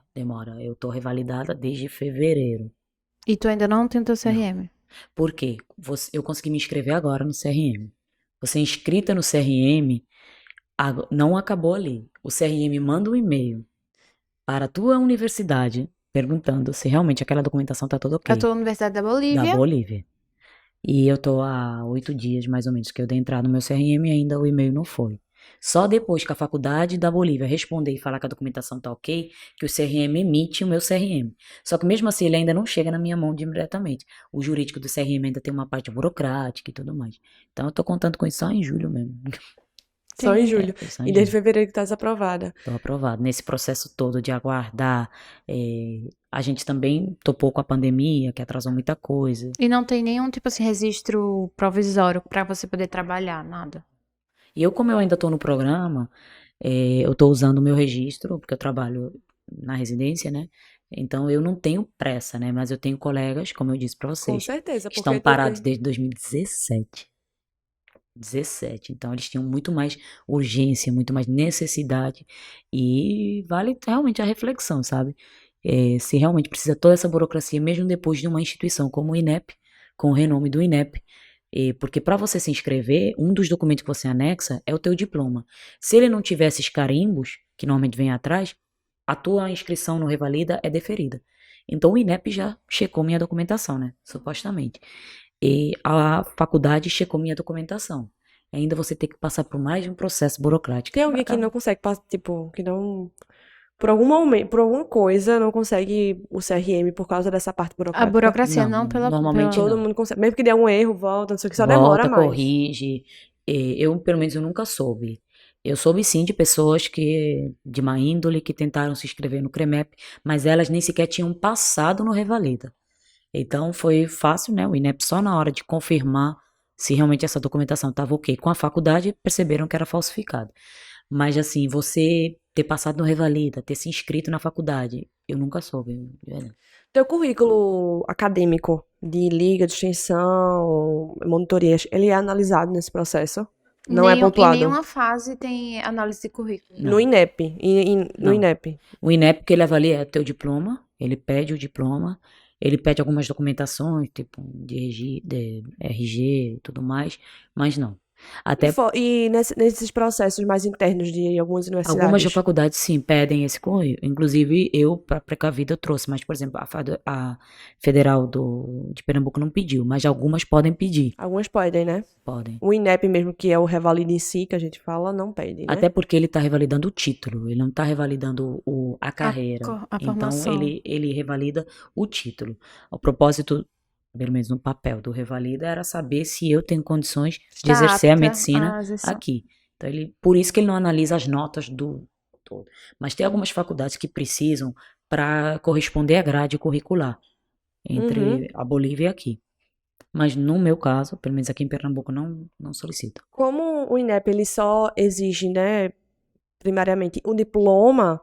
Speaker 2: Eu tô revalidada desde fevereiro.
Speaker 1: E tu ainda não tem o teu CRM?
Speaker 2: Por quê? Eu consegui me inscrever agora no CRM. Você é inscrita no CRM, não acabou ali. O CRM manda um e-mail para a tua universidade perguntando se realmente aquela documentação tá toda ok.
Speaker 1: A tua Universidade da Bolívia?
Speaker 2: Da Bolívia. E eu tô há 8 dias, mais ou menos, que eu dei entrada no meu CRM e ainda o e-mail não foi. Só depois que a faculdade da Bolívia responder e falar que a documentação tá ok, que o CRM emite o meu CRM. Só que mesmo assim ele ainda não chega na minha mão diretamente. O jurídico do CRM ainda tem uma parte burocrática e tudo mais. Então eu tô contando com isso só em julho mesmo.
Speaker 3: Só em julho.
Speaker 2: Só em
Speaker 3: E desde
Speaker 2: julho.
Speaker 3: fevereiro que tá desaprovada.
Speaker 2: Tô aprovado. Nesse processo todo de aguardar, a gente também topou com a pandemia, que atrasou muita coisa.
Speaker 1: E não tem nenhum, tipo assim, registro provisório pra você poder trabalhar, nada?
Speaker 2: E como eu ainda tô no programa, eu tô usando o meu registro, porque eu trabalho na residência, né? Então eu não tenho pressa, né? Mas eu tenho colegas, como eu disse pra
Speaker 3: Com
Speaker 2: vocês,
Speaker 3: certeza.
Speaker 2: que estão
Speaker 3: Porque
Speaker 2: parados desde 2017. Então eles tinham muito mais urgência, muito mais necessidade. E vale realmente a reflexão, sabe? Se realmente precisa toda essa burocracia, mesmo depois de uma instituição como o INEP, com o renome do INEP. Porque para você se inscrever, um dos documentos que você anexa é o teu diploma. Se ele não tiver esses carimbos, que normalmente vem atrás, a tua inscrição no Revalida é deferida. Então o INEP já checou minha documentação, né? Supostamente. E a faculdade checou minha documentação. Ainda você tem que passar por mais um processo burocrático.
Speaker 3: tem alguém que não consegue, tipo, que não... Por algum momento, por alguma coisa, não consegue o CRM por causa dessa parte
Speaker 1: A
Speaker 3: burocrática.
Speaker 1: burocracia
Speaker 2: Não,
Speaker 1: não pela...
Speaker 2: normalmente
Speaker 1: pela-
Speaker 3: Todo
Speaker 2: não.
Speaker 3: mundo consegue. Mesmo que dê um erro, volta, não sei o que, só demora
Speaker 2: Volta,
Speaker 3: mais.
Speaker 2: corrige. Pelo menos, eu nunca soube. Eu soube sim de pessoas de má índole, que tentaram se inscrever no CREMEP, mas elas nem sequer tinham passado no Revalida. Então foi fácil, né? O INEP só na hora de confirmar se realmente essa documentação estava ok com a faculdade, perceberam que era falsificado. Mas assim, você ter passado no Revalida, ter se inscrito na faculdade, eu nunca soube, de verdade.
Speaker 3: Teu currículo acadêmico de liga, de extensão, monitorias, ele é analisado nesse processo? Não é
Speaker 1: Em
Speaker 3: pontuado?
Speaker 1: nenhuma fase tem análise de currículo.
Speaker 2: Não.
Speaker 3: No INEP. No
Speaker 2: Não.
Speaker 3: INEP.
Speaker 2: O INEP que ele avalia é teu diploma, ele pede o diploma, ele pede algumas documentações, tipo de RG e tudo mais, mas não. Até
Speaker 3: E nesses processos mais internos de algumas
Speaker 2: algumas
Speaker 3: universidades?
Speaker 2: faculdades, sim, pedem esse correio. Inclusive, eu, para precavida, eu trouxe. Mas, por exemplo, a Federal de Pernambuco não pediu, mas algumas podem pedir.
Speaker 3: Algumas podem, né?
Speaker 2: Podem.
Speaker 3: O INEP mesmo, que é o revalida em si, que a gente fala, não pede, né?
Speaker 2: Até porque ele está revalidando o título, ele não está revalidando a carreira.
Speaker 1: A
Speaker 2: Então,
Speaker 1: formação.
Speaker 2: ele revalida o título. O propósito, pelo menos no papel do revalida, era saber se eu tenho condições de
Speaker 1: Está
Speaker 2: exercer a
Speaker 1: apta
Speaker 2: medicina
Speaker 1: à exerção.
Speaker 2: aqui. Então, por isso que ele não analisa as notas do todo. Mas tem algumas faculdades que precisam para corresponder à grade curricular entre a Bolívia e aqui. Mas no meu caso, pelo menos aqui em Pernambuco, não solicita.
Speaker 3: Como o INEP ele só exige, né, primariamente o diploma,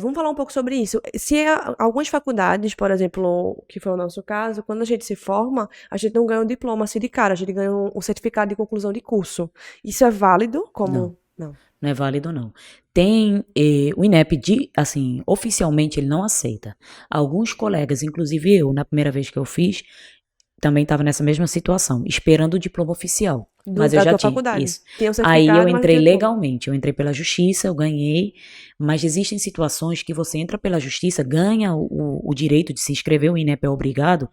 Speaker 3: vamos falar um pouco sobre isso. Se algumas faculdades, por exemplo, que foi o nosso caso, quando a gente se forma, a gente não ganha um diploma assim de cara, a gente ganha um certificado de conclusão de curso. Isso é válido como... Não.
Speaker 2: Não é válido, não. Tem o INEP, assim, oficialmente ele não aceita. Alguns colegas, inclusive eu, na primeira vez que eu fiz, também estava nessa mesma situação, esperando o diploma oficial. Mas eu
Speaker 3: Da
Speaker 2: já
Speaker 3: tua
Speaker 2: tinha
Speaker 3: faculdade.
Speaker 2: isso.
Speaker 3: Tem um
Speaker 2: Aí
Speaker 3: certificado,
Speaker 2: eu
Speaker 3: mas não
Speaker 2: entrei
Speaker 3: tem diploma.
Speaker 2: legalmente, eu entrei pela justiça, eu ganhei, mas existem situações que você entra pela justiça, ganha o direito de se inscrever, o INEP é obrigado,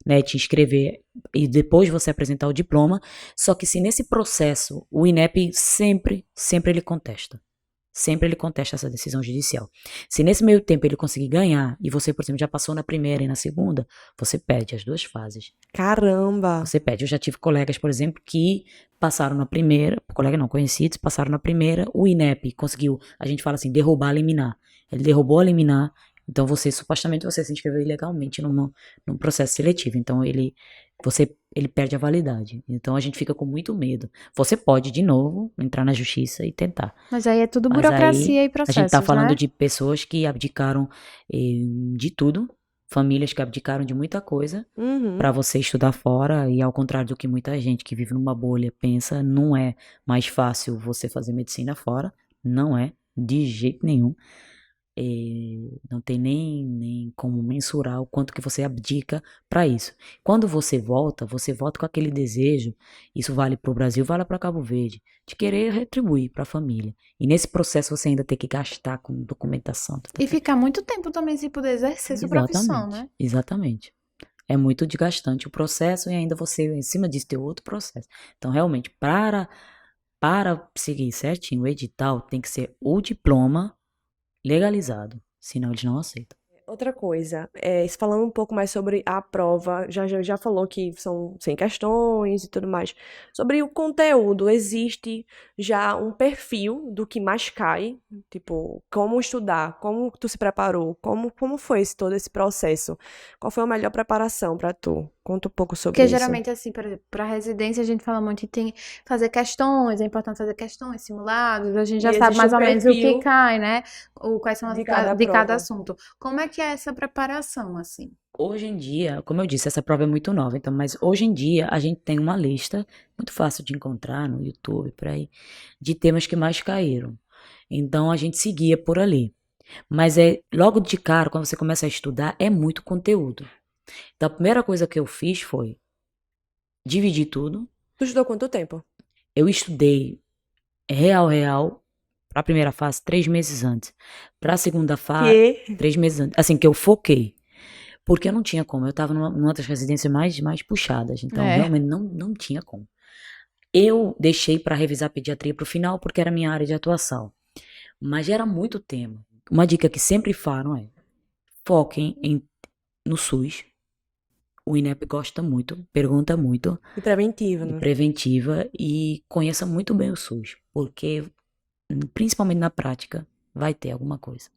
Speaker 2: né, te inscrever e depois você apresentar o diploma, só que se nesse processo o INEP sempre ele contesta. Sempre ele contesta essa decisão judicial. Se nesse meio tempo ele conseguir ganhar, e você, por exemplo, já passou na primeira e na segunda, você pede as duas fases.
Speaker 3: Caramba!
Speaker 2: Você pede. Eu já tive colegas, por exemplo, que passaram na primeira, colega não, conhecidos, passaram na primeira, o INEP conseguiu, a gente fala assim, derrubar a liminar. Ele derrubou a liminar, então supostamente você se inscreveu ilegalmente num processo seletivo. Então ele perde a validade. Então a gente fica com muito medo. Você pode, de novo, entrar na justiça e tentar.
Speaker 1: Mas aí é tudo
Speaker 2: Mas
Speaker 1: burocracia
Speaker 2: aí
Speaker 1: e
Speaker 2: a gente tá
Speaker 1: processos,
Speaker 2: falando
Speaker 1: né?
Speaker 2: de pessoas que abdicaram de tudo, famílias que abdicaram de muita coisa
Speaker 3: Uhum.
Speaker 2: para você estudar fora, e ao contrário do que muita gente que vive numa bolha pensa, não é mais fácil você fazer medicina fora, não é, de jeito nenhum. Não tem nem como mensurar o quanto que você abdica para isso. Quando você volta com aquele desejo, isso vale para o Brasil, vale para Cabo Verde, de querer retribuir para a família. E nesse processo você ainda tem que gastar com documentação.
Speaker 1: E ficar muito tempo também sem poder exercer sua profissão, né?
Speaker 2: Exatamente. É muito desgastante o processo e ainda você, em cima disso, tem outro processo. Então, realmente, para seguir certinho o edital, tem que ser o diploma legalizado, senão eles não aceitam.
Speaker 3: Outra coisa, falando um pouco mais sobre a prova, já falou que são 100 questões e tudo mais. Sobre o conteúdo, existe já um perfil do que mais cai? Tipo, como estudar, como tu se preparou, como foi todo esse processo? Qual foi a melhor preparação pra tu? Conta um pouco sobre
Speaker 1: Porque
Speaker 3: isso.
Speaker 1: geralmente, assim, por exemplo, para residência a gente fala muito que tem que fazer questões, é importante fazer questões, simulados, a gente já
Speaker 3: E
Speaker 1: sabe
Speaker 3: existe
Speaker 1: mais
Speaker 3: um
Speaker 1: ou menos o que
Speaker 3: perfil
Speaker 1: cai, né? Quais são
Speaker 3: de cada
Speaker 1: de cada
Speaker 3: prova.
Speaker 1: assunto. Como é que é essa preparação, assim?
Speaker 2: Hoje em dia, como eu disse, essa prova é muito nova, então, mas hoje em dia a gente tem uma lista muito fácil de encontrar no YouTube, por aí, de temas que mais caíram. Então a gente seguia por ali. Mas logo de cara, quando você começa a estudar, é muito conteúdo. Então a primeira coisa que eu fiz foi dividir tudo.
Speaker 3: Tu estudou quanto tempo?
Speaker 2: Eu estudei real, para a primeira fase, 3 meses antes. Para a segunda fase,
Speaker 3: Que
Speaker 2: 3 meses antes. Assim, que eu foquei. Porque eu não tinha como. Eu estava numa das residências mais puxadas. Então, realmente, não tinha como. Eu deixei para revisar pediatria para o final, porque era minha área de atuação. Mas era muito tema. Uma dica que sempre falam é: foquem no SUS. O INEP gosta muito, pergunta muito
Speaker 3: de preventivo,
Speaker 2: de
Speaker 3: né?
Speaker 2: preventiva e conheça muito bem o SUS, porque principalmente na prática vai ter alguma coisa.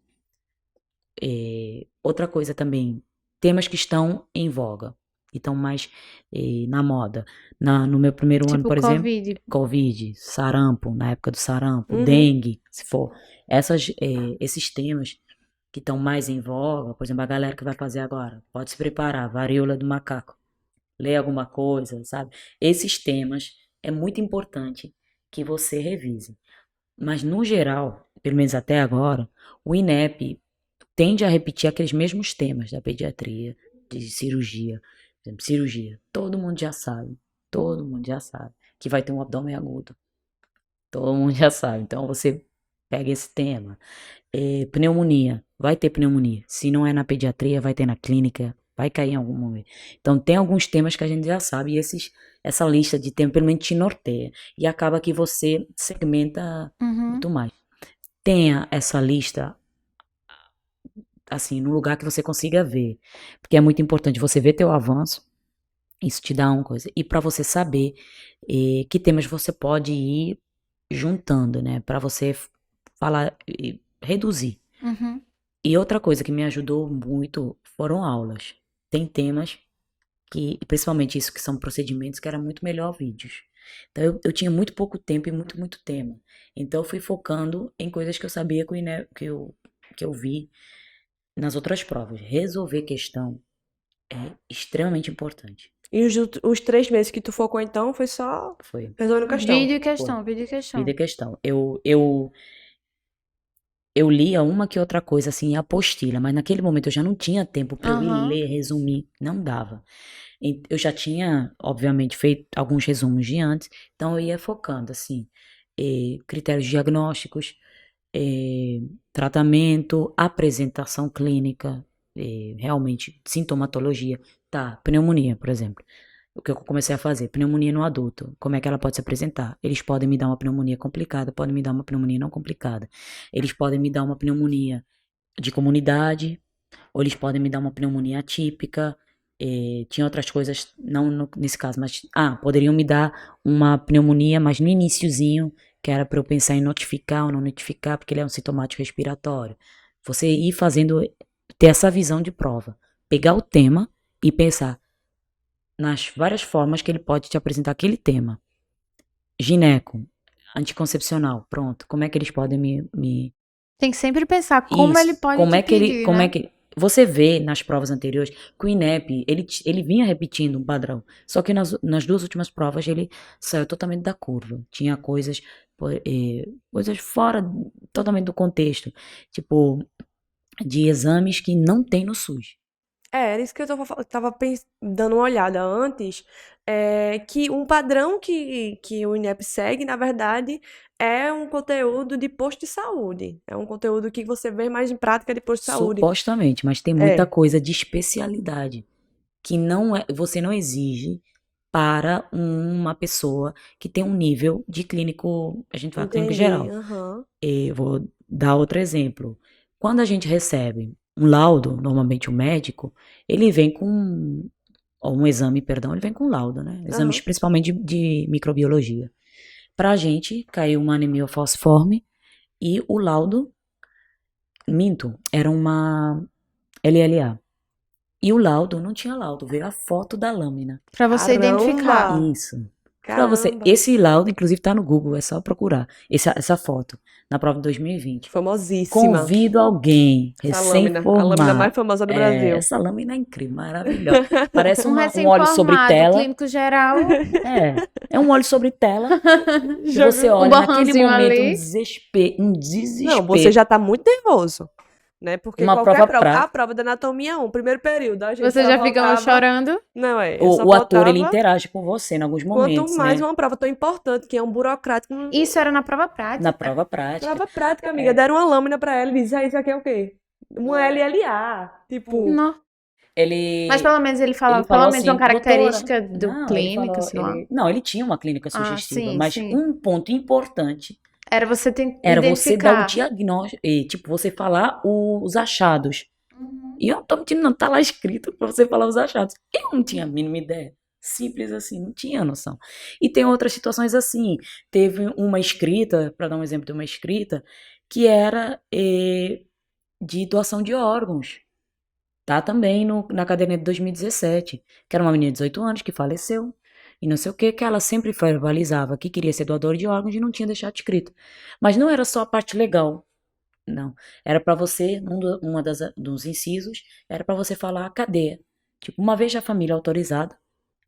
Speaker 2: Outra coisa também, temas que estão em voga, que estão mais na moda. No meu primeiro ano,
Speaker 1: Tipo
Speaker 2: por exemplo,
Speaker 1: Covid.
Speaker 2: Covid, sarampo, na época do sarampo,
Speaker 3: Uhum.
Speaker 2: dengue, se for. Esses temas que estão mais em voga, por exemplo, a galera que vai fazer agora, pode se preparar, varíola do macaco, ler alguma coisa, sabe? Esses temas é muito importante que você revise. Mas, no geral, pelo menos até agora, o INEP tende a repetir aqueles mesmos temas da pediatria, de cirurgia. Por exemplo, cirurgia. Todo mundo já sabe. Todo mundo já sabe. que vai ter um abdômen agudo. Todo mundo já sabe. Então você pega esse tema. Pneumonia, vai ter pneumonia. Se não é na pediatria, vai ter na clínica, vai cair em algum momento. Então tem alguns temas que a gente já sabe e essa lista de temas pelo menos te norteia. E acaba que você segmenta muito mais. Tenha essa lista assim, no lugar que você consiga ver. Porque é muito importante você ver teu avanço. Isso te dá uma coisa. E para você saber que temas você pode ir juntando, né? Para você falar e reduzir. E outra coisa que me ajudou muito foram aulas. Tem temas que, principalmente isso que são procedimentos, que era muito melhor vídeos. Então eu tinha muito pouco tempo e muito tema. Então eu fui focando em coisas que eu sabia que eu vi nas outras provas. Resolver questão é extremamente importante.
Speaker 3: E os 3 meses que tu focou, então, foi só
Speaker 2: Foi.
Speaker 3: resolvendo questão.
Speaker 1: Vídeo e questão, vídeo e questão.
Speaker 2: Vida e questão. Eu lia uma que outra coisa, assim, em apostila, mas naquele momento eu já não tinha tempo para eu ir ler, resumir, não dava. Eu já tinha, obviamente, feito alguns resumos de antes, então eu ia focando, assim, critérios diagnósticos, tratamento, apresentação clínica, realmente, sintomatologia. Tá, pneumonia, por exemplo. O que eu comecei a fazer, pneumonia no adulto, como é que ela pode se apresentar? Eles podem me dar uma pneumonia complicada, podem me dar uma pneumonia não complicada. Eles podem me dar uma pneumonia de comunidade, ou eles podem me dar uma pneumonia atípica. Tinha outras coisas, não nesse caso, mas poderiam me dar uma pneumonia, mas no iniciozinho, que era para eu pensar em notificar ou não notificar, porque ele é um sintomático respiratório. Você ir fazendo, ter essa visão de prova, pegar o tema e pensar nas várias formas que ele pode te apresentar aquele tema. Gineco, anticoncepcional, pronto. Como é que eles podem me...
Speaker 1: Tem que sempre pensar como ele pode
Speaker 2: como
Speaker 1: te
Speaker 2: é que ele,
Speaker 1: pedir,
Speaker 2: como
Speaker 1: né?
Speaker 2: é que você vê nas provas anteriores que o INEP, ele vinha repetindo um padrão, só que nas 2 últimas provas ele saiu totalmente da curva. Tinha coisas fora totalmente do contexto, tipo de exames que não tem no SUS.
Speaker 3: Era isso que eu tava dando uma olhada antes, que um padrão que o INEP segue, na verdade, é um conteúdo de posto de saúde. É um conteúdo que você vê mais em prática de posto de saúde.
Speaker 2: Supostamente, mas tem muita coisa de especialidade que você não exige para uma pessoa que tem um nível de clínico, a gente fala clínico
Speaker 3: Entendi,
Speaker 2: geral. Eu vou dar outro exemplo. Quando a gente recebe um laudo, normalmente o médico, ele vem com, ou um exame, perdão, ele vem com laudo, né? Exames principalmente de microbiologia. Pra gente, caiu uma anemia falciforme e o laudo, era uma LLA. E o laudo não tinha laudo, veio a foto da lâmina.
Speaker 1: Pra você identificar.
Speaker 3: Caramba!
Speaker 2: Isso. Pra você, esse laudo, inclusive, tá no Google, é só procurar essa foto, na prova de 2020.
Speaker 3: Famosíssima.
Speaker 2: Convido alguém
Speaker 3: Essa lâmina, a lâmina
Speaker 2: recém-formado.
Speaker 3: mais famosa do Brasil.
Speaker 2: Essa lâmina é incrível, maravilhosa. Parece
Speaker 1: Um
Speaker 2: um óleo sobre
Speaker 1: recém-formado,
Speaker 2: tela.
Speaker 1: clínico geral.
Speaker 2: É um óleo sobre tela. E você
Speaker 1: Um
Speaker 2: olha, naquele
Speaker 1: borrãozinho
Speaker 2: momento,
Speaker 1: ali.
Speaker 2: um desespero.
Speaker 3: Não, você já tá muito nervoso, né? Porque
Speaker 2: Uma
Speaker 3: qualquer
Speaker 2: prova
Speaker 3: prova,
Speaker 2: prática.
Speaker 3: a prova da anatomia 1, primeiro período, a gente
Speaker 1: Você
Speaker 3: só
Speaker 1: já fica
Speaker 3: voltava...
Speaker 1: chorando.
Speaker 3: Não, eu só
Speaker 2: O ator, ele
Speaker 3: voltava...
Speaker 2: interage com você em alguns momentos,
Speaker 3: Quanto mais
Speaker 2: né?
Speaker 3: uma prova tão importante, que é um burocrático.
Speaker 1: Isso era na prova prática.
Speaker 2: Na prova prática.
Speaker 3: Prova prática, amiga. Deram uma lâmina pra ela e disse, isso aqui é o quê? Uma LLA. Tipo,
Speaker 1: Não.
Speaker 2: Ele...
Speaker 1: Mas pelo menos ele falava,
Speaker 2: Ele falou
Speaker 1: pelo menos uma
Speaker 2: assim,
Speaker 1: característica
Speaker 2: doutora,
Speaker 1: do clínico, sei lá.
Speaker 2: Não, ele tinha uma clínica sugestiva,
Speaker 1: sim,
Speaker 2: mas
Speaker 1: sim.
Speaker 2: um ponto importante
Speaker 1: Era você
Speaker 2: era você dar o
Speaker 1: identificar.
Speaker 2: diagnóstico, tipo, você falar os achados. E eu não tô mentindo, não, tá lá escrito pra você falar os achados. Eu não tinha a mínima ideia. Simples assim, não tinha noção. E tem outras situações assim. Teve uma escrita, pra dar um exemplo de uma escrita, que era de doação de órgãos. Tá também na caderneta de 2017, que era uma menina de 18 anos que faleceu. E não sei o que ela sempre verbalizava que queria ser doadora de órgãos e não tinha deixado escrito. Mas não era só a parte legal. Não, era pra você, dos incisos, era pra você falar a cadeia. Tipo, uma vez a família autorizada,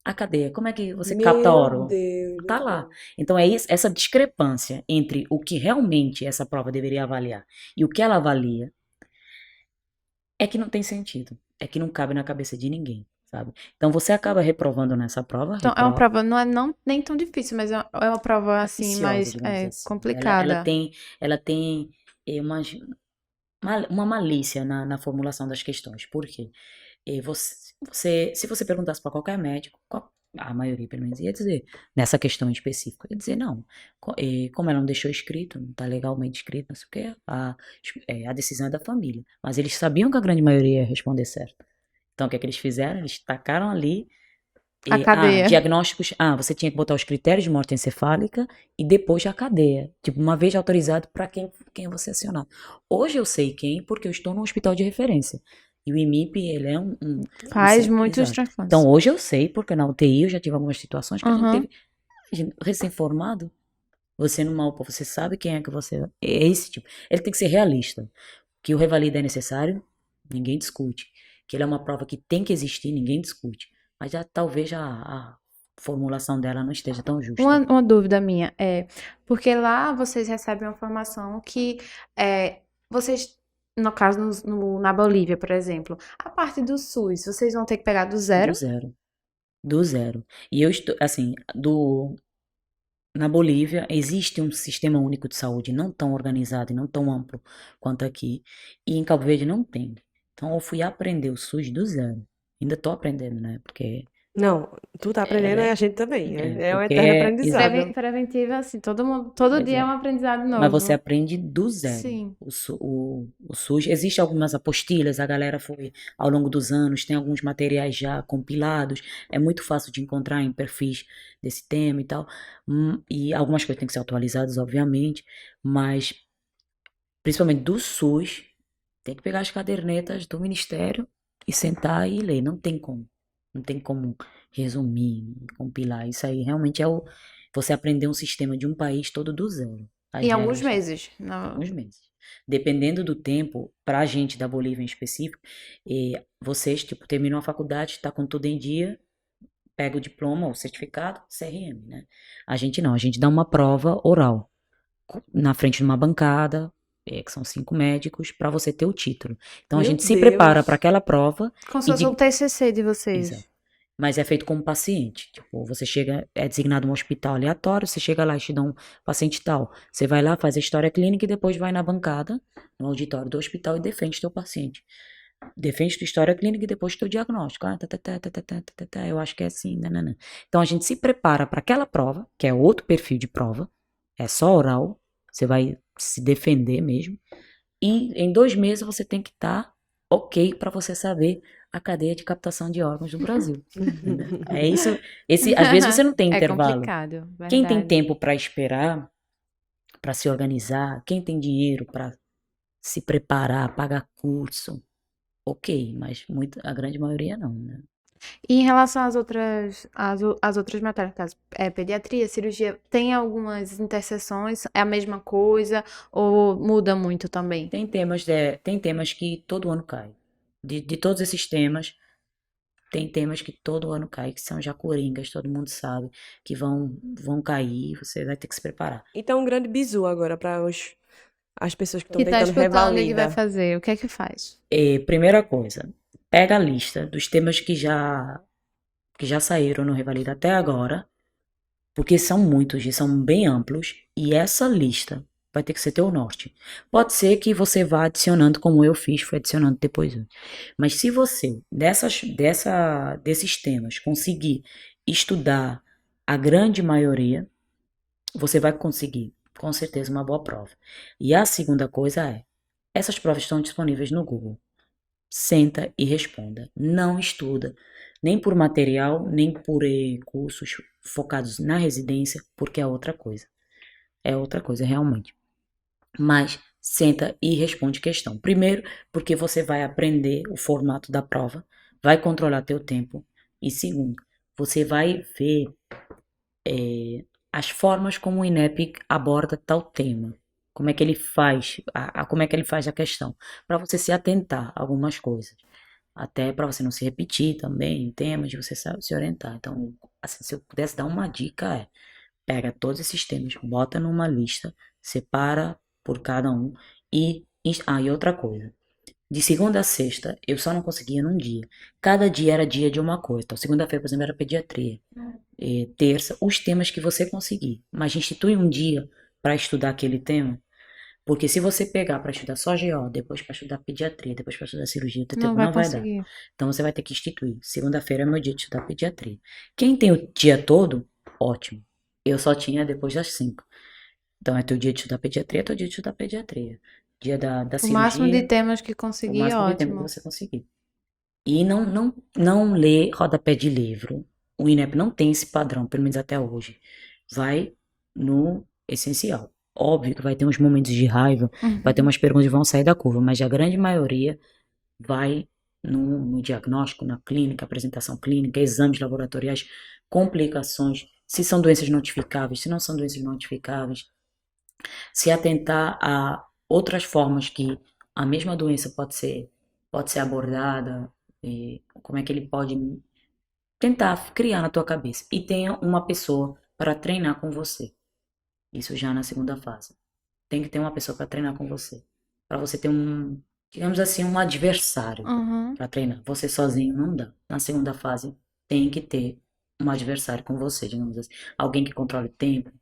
Speaker 2: a cadeia. Como é que você capta órgão?
Speaker 3: Deus.
Speaker 2: Tá lá. Então é essa discrepância entre o que realmente essa prova deveria avaliar e o que ela avalia é que não tem sentido. É que não cabe na cabeça de ninguém. sabe? Então você acaba reprovando nessa prova,
Speaker 1: Então, é uma prova, não é nem tão difícil, mas é uma prova, assim,
Speaker 2: ambiciosa,
Speaker 1: mais
Speaker 2: digamos assim.
Speaker 1: complicada.
Speaker 2: Ela tem uma malícia na formulação das questões. Por quê? Se você perguntasse para qualquer médico, a maioria pelo menos ia dizer, nessa questão em específico, ia dizer não. Como ela não deixou escrito, não está legalmente escrito, não sei o quê, a decisão é da família. Mas eles sabiam que a grande maioria ia responder certo. Então o que é que eles fizeram? Eles tacaram ali
Speaker 1: A cadeia.
Speaker 2: diagnósticos. Você tinha que botar os critérios de morte encefálica e depois a cadeia. Tipo, uma vez autorizado para quem você acionar. Hoje eu sei quem, porque eu estou num hospital de referência. E o IMIP, ele é
Speaker 1: Faz muitos
Speaker 2: exato.
Speaker 1: transplantes.
Speaker 2: Então hoje eu sei, porque na UTI eu já tive algumas situações que a gente
Speaker 1: Aham.
Speaker 2: teve. Recém-formado, você numa UPA, você sabe quem é que você. É esse tipo. Ele tem que ser realista. Que o revalida é necessário, ninguém discute. Que ele é uma prova que tem que existir, ninguém discute. Mas talvez a formulação dela não esteja tão justa.
Speaker 1: Uma dúvida minha é, porque lá vocês recebem uma informação que vocês, no caso, na Bolívia, por exemplo, a parte do SUS, vocês vão ter que pegar do zero?
Speaker 2: Do zero. Do zero. E eu estou, assim, na Bolívia existe um sistema único de saúde não tão organizado e não tão amplo quanto aqui. E em Cabo Verde não tem. Então eu fui aprender o SUS do zero. Ainda tô aprendendo, né? Porque
Speaker 3: Não, tu tá aprendendo e a gente também. É um
Speaker 2: porque
Speaker 3: eterno aprendizado.
Speaker 1: Preventiva, assim, todo dia é um aprendizado novo.
Speaker 2: Mas você aprende do zero.
Speaker 1: Sim.
Speaker 2: O SUS, existem algumas apostilas, a galera foi ao longo dos anos, tem alguns materiais já compilados, é muito fácil de encontrar em perfis desse tema e tal. E algumas coisas têm que ser atualizadas, obviamente, mas principalmente do SUS, tem que pegar as cadernetas do Ministério e sentar e ler. Não tem como. Não tem como resumir, compilar. Isso aí realmente é você aprender um sistema de um país todo do zero.
Speaker 1: Em alguns meses.
Speaker 2: Alguns meses. Dependendo do tempo, pra gente da Bolívia em específico, vocês, tipo, terminam a faculdade, tá com tudo em dia, pega o diploma, o certificado, CRM, né? A gente não, a gente dá uma prova oral na frente de uma bancada, que são 5 médicos, para você ter o título. Então a
Speaker 3: Meu
Speaker 2: gente se
Speaker 3: Deus.
Speaker 2: prepara para aquela prova.
Speaker 1: Como se fosse o TCC de vocês.
Speaker 2: Exato. Mas é feito como paciente. Tipo, você chega, é designado um hospital aleatório, você chega lá e te dá um paciente tal. Você vai lá, faz a história clínica e depois vai na bancada, no auditório do hospital e defende teu paciente. Defende tua história clínica e depois teu diagnóstico. Eu acho que é assim, nanana. Então a gente se prepara para aquela prova, que é outro perfil de prova, é só oral, você vai se defender mesmo. E em 2 meses você tem que estar ok para você saber a cadeia de captação de órgãos do Brasil. É isso. Às vezes você não tem intervalo.
Speaker 1: É complicado,
Speaker 2: Quem tem
Speaker 1: verdade.
Speaker 2: tempo para esperar, para se organizar, quem tem dinheiro para se preparar, pagar curso, ok, mas a grande maioria não, né?
Speaker 1: E em relação às outras matérias, no caso, pediatria, cirurgia, tem algumas interseções? É a mesma coisa ou muda muito também?
Speaker 2: Tem temas que todo ano cai. De todos esses temas, tem temas que todo ano cai, que são já coringas, todo mundo sabe, que vão cair, você vai ter que se preparar.
Speaker 3: Então, um grande bizu agora para as pessoas que estão
Speaker 1: Que tá
Speaker 3: tentando
Speaker 1: escutando e que vai
Speaker 3: revalida.
Speaker 1: fazer, o que é que faz?
Speaker 2: Primeira coisa, pega a lista dos temas que já saíram no Revalida até agora, porque são muitos e são bem amplos, e essa lista vai ter que ser teu norte. Pode ser que você vá adicionando, como eu fiz, fui adicionando depois. Mas se você, desses temas, conseguir estudar a grande maioria, você vai conseguir, com certeza, uma boa prova. E a segunda coisa essas provas estão disponíveis no Google. Senta e responda. Não estuda, nem por material, nem por cursos focados na residência, porque é outra coisa. É outra coisa, realmente. Mas senta e responde questão. Primeiro, porque você vai aprender o formato da prova, vai controlar teu tempo. E segundo, você vai ver as formas como o INEP aborda tal tema. Como é que ele faz, como é que ele faz a questão, para você se atentar a algumas coisas. Até para você não se repetir também em temas, de você sabe se orientar. Então, assim, se eu pudesse dar uma dica pega todos esses temas, bota numa lista, separa por cada um e outra coisa. De segunda a sexta, eu só não conseguia num dia. Cada dia era dia de uma coisa. Então, segunda-feira, por exemplo, era pediatria. Terça, os temas que você conseguir. Mas institui um dia para estudar aquele tema. Porque se você pegar para estudar só GO, depois para estudar pediatria, depois para estudar cirurgia, o teu
Speaker 1: Não
Speaker 2: tempo
Speaker 1: vai
Speaker 2: não vai dar.
Speaker 1: conseguir.
Speaker 2: Então você vai ter que instituir. Segunda-feira é meu dia de estudar pediatria. Quem tem o dia todo, ótimo. Eu só tinha depois das 5. Então é teu dia de estudar pediatria, é teu dia de estudar pediatria. Dia da
Speaker 1: O máximo de
Speaker 2: cirurgia,
Speaker 1: temas que
Speaker 2: o
Speaker 1: conseguir,
Speaker 2: máximo de tempo que
Speaker 1: ótimo.
Speaker 2: você conseguir. E não lê rodapé de livro. O INEP não tem esse padrão, pelo menos até hoje. Vai no essencial. Óbvio que vai ter uns momentos de raiva, vai ter umas perguntas que vão sair da curva, mas a grande maioria vai no diagnóstico, na clínica, apresentação clínica, exames laboratoriais, complicações, se são doenças notificáveis, se não são doenças notificáveis, se atentar a outras formas que a mesma doença pode ser abordada, como é que ele pode tentar criar na tua cabeça. E tenha uma pessoa para treinar com você. Isso já na segunda fase. Tem que ter uma pessoa para treinar com você. Para você ter digamos assim, um adversário
Speaker 1: Uhum.
Speaker 2: para treinar. Você sozinho não dá. Na segunda fase, tem que ter um adversário com você, digamos assim. Alguém que controle o tempo,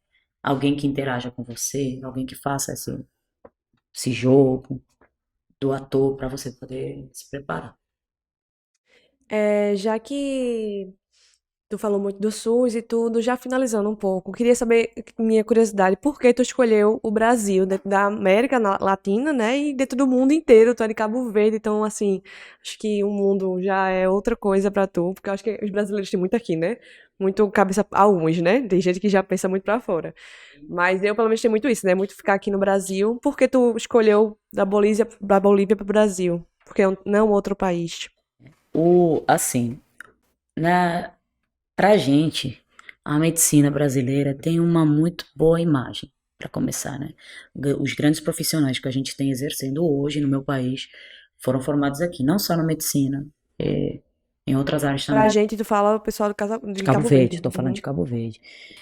Speaker 2: alguém que interaja com você, alguém que faça esse jogo do ator para você poder se preparar.
Speaker 3: Já que tu falou muito do SUS e tudo, já finalizando um pouco, queria saber, minha curiosidade, por que tu escolheu o Brasil dentro da América Latina, né, e dentro do mundo inteiro, tu é de Cabo Verde, então, assim, acho que o mundo já é outra coisa pra tu, porque eu acho que os brasileiros têm muito aqui, né, muito cabeça, alguns, né, tem gente que já pensa muito pra fora, mas eu, pelo menos, tenho muito isso, né, muito ficar aqui no Brasil. Por que tu escolheu da Bolívia pro Brasil? Porque não outro país?
Speaker 2: Assim, pra gente, a medicina brasileira tem uma muito boa imagem, para começar, né? Os grandes profissionais que a gente tem exercendo hoje no meu país foram formados aqui, não só na medicina, em outras áreas
Speaker 3: Pra
Speaker 2: também.
Speaker 3: gente, tu fala o pessoal de
Speaker 2: Cabo
Speaker 3: Cabo
Speaker 2: Verde,
Speaker 3: Verde.
Speaker 2: estou falando
Speaker 3: Uhum.
Speaker 2: de Cabo Verde.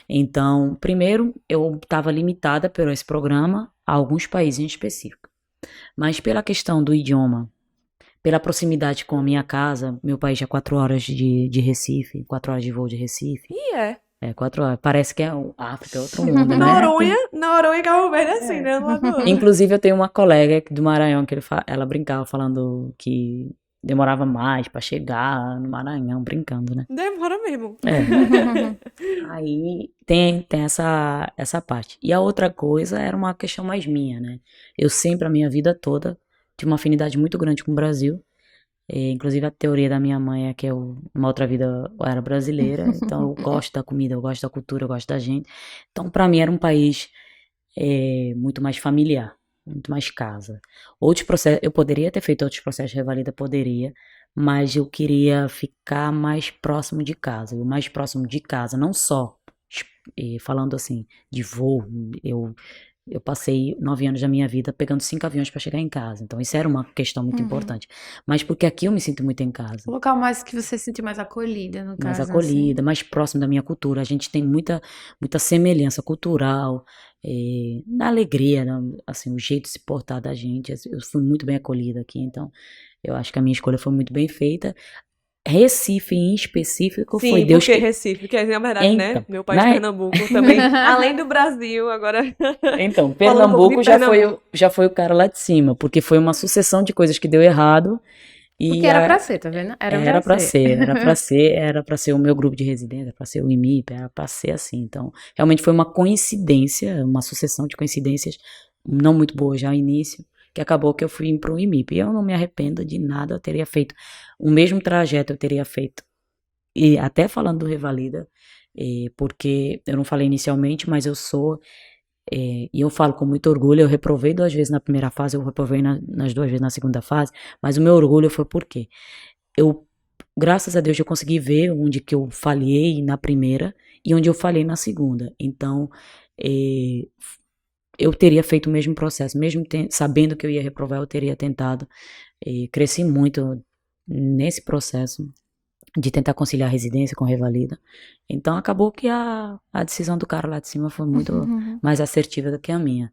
Speaker 2: Então, primeiro, eu estava limitada por esse programa a alguns países em específico. Mas pela questão do idioma, pela proximidade com a minha casa, meu país é 4 horas de Recife, 4 horas de voo de Recife.
Speaker 3: E é.
Speaker 2: 4 horas. Parece que a África é outro mundo, né?
Speaker 3: Noronha e Cabo Verde é assim, né? Um lado do outro.
Speaker 2: Inclusive, eu tenho uma colega do Maranhão que ela brincava falando que demorava mais pra chegar no Maranhão, brincando, né?
Speaker 3: Demora mesmo.
Speaker 2: Aí tem essa parte. E a outra coisa era uma questão mais minha, né? Eu sempre, a minha vida toda, tive uma afinidade muito grande com o Brasil. Inclusive a teoria da minha mãe é que uma outra vida eu era brasileira, então eu gosto da comida, eu gosto da cultura, eu gosto da gente. Então, pra mim era um país muito mais familiar, muito mais casa. Outros processos, eu poderia ter feito outros processos de revalida, poderia, mas eu queria ficar mais próximo de casa. E o mais próximo de casa, não só falando assim de voo, eu passei 9 anos da minha vida pegando 5 aviões para chegar em casa. Então, isso era uma questão muito importante. Mas porque aqui eu me sinto muito em casa.
Speaker 1: O local mais que você se sente mais acolhida, no
Speaker 2: Mais
Speaker 1: caso,
Speaker 2: acolhida, mais próximo da minha cultura. A gente tem muita semelhança cultural, na alegria, assim, o jeito de se portar da gente. Eu fui muito bem acolhida aqui, então eu acho que a minha escolha foi muito bem feita. Recife, em específico,
Speaker 3: Sim,
Speaker 2: foi Deus
Speaker 3: porque
Speaker 2: que...
Speaker 3: Recife, porque na verdade, né?
Speaker 2: Então,
Speaker 3: Meu país, Pernambuco, também, além do Brasil, agora...
Speaker 2: Então,
Speaker 3: Falando um pouco
Speaker 2: Pernambuco
Speaker 3: de Pernambuco.
Speaker 2: já foi o cara lá de cima, porque foi uma sucessão de coisas que deu errado.
Speaker 1: Porque era pra ser, tá vendo?
Speaker 2: Era pra ser o meu grupo de residência, era pra ser o IMIP, era pra ser assim. Então, realmente foi uma coincidência, uma sucessão de coincidências não muito boas já ao início, que acabou que eu fui pro IMIP. E eu não me arrependo de nada, eu teria feito o mesmo trajeto, eu teria feito. E até falando do Revalida, porque eu não falei inicialmente, mas eu sou... e eu falo com muito orgulho, eu reprovei 2 vezes na primeira fase, eu reprovei nas 2 vezes na segunda fase, mas o meu orgulho foi porque graças a Deus, eu consegui ver onde que eu falhei na primeira e onde eu falhei na segunda. Então, eu teria feito o mesmo processo, mesmo sabendo que eu ia reprovar, eu teria tentado. Cresci muito nesse processo de tentar conciliar a residência com revalida. Então, acabou que a decisão do cara lá de cima foi muito mais assertiva do que a minha.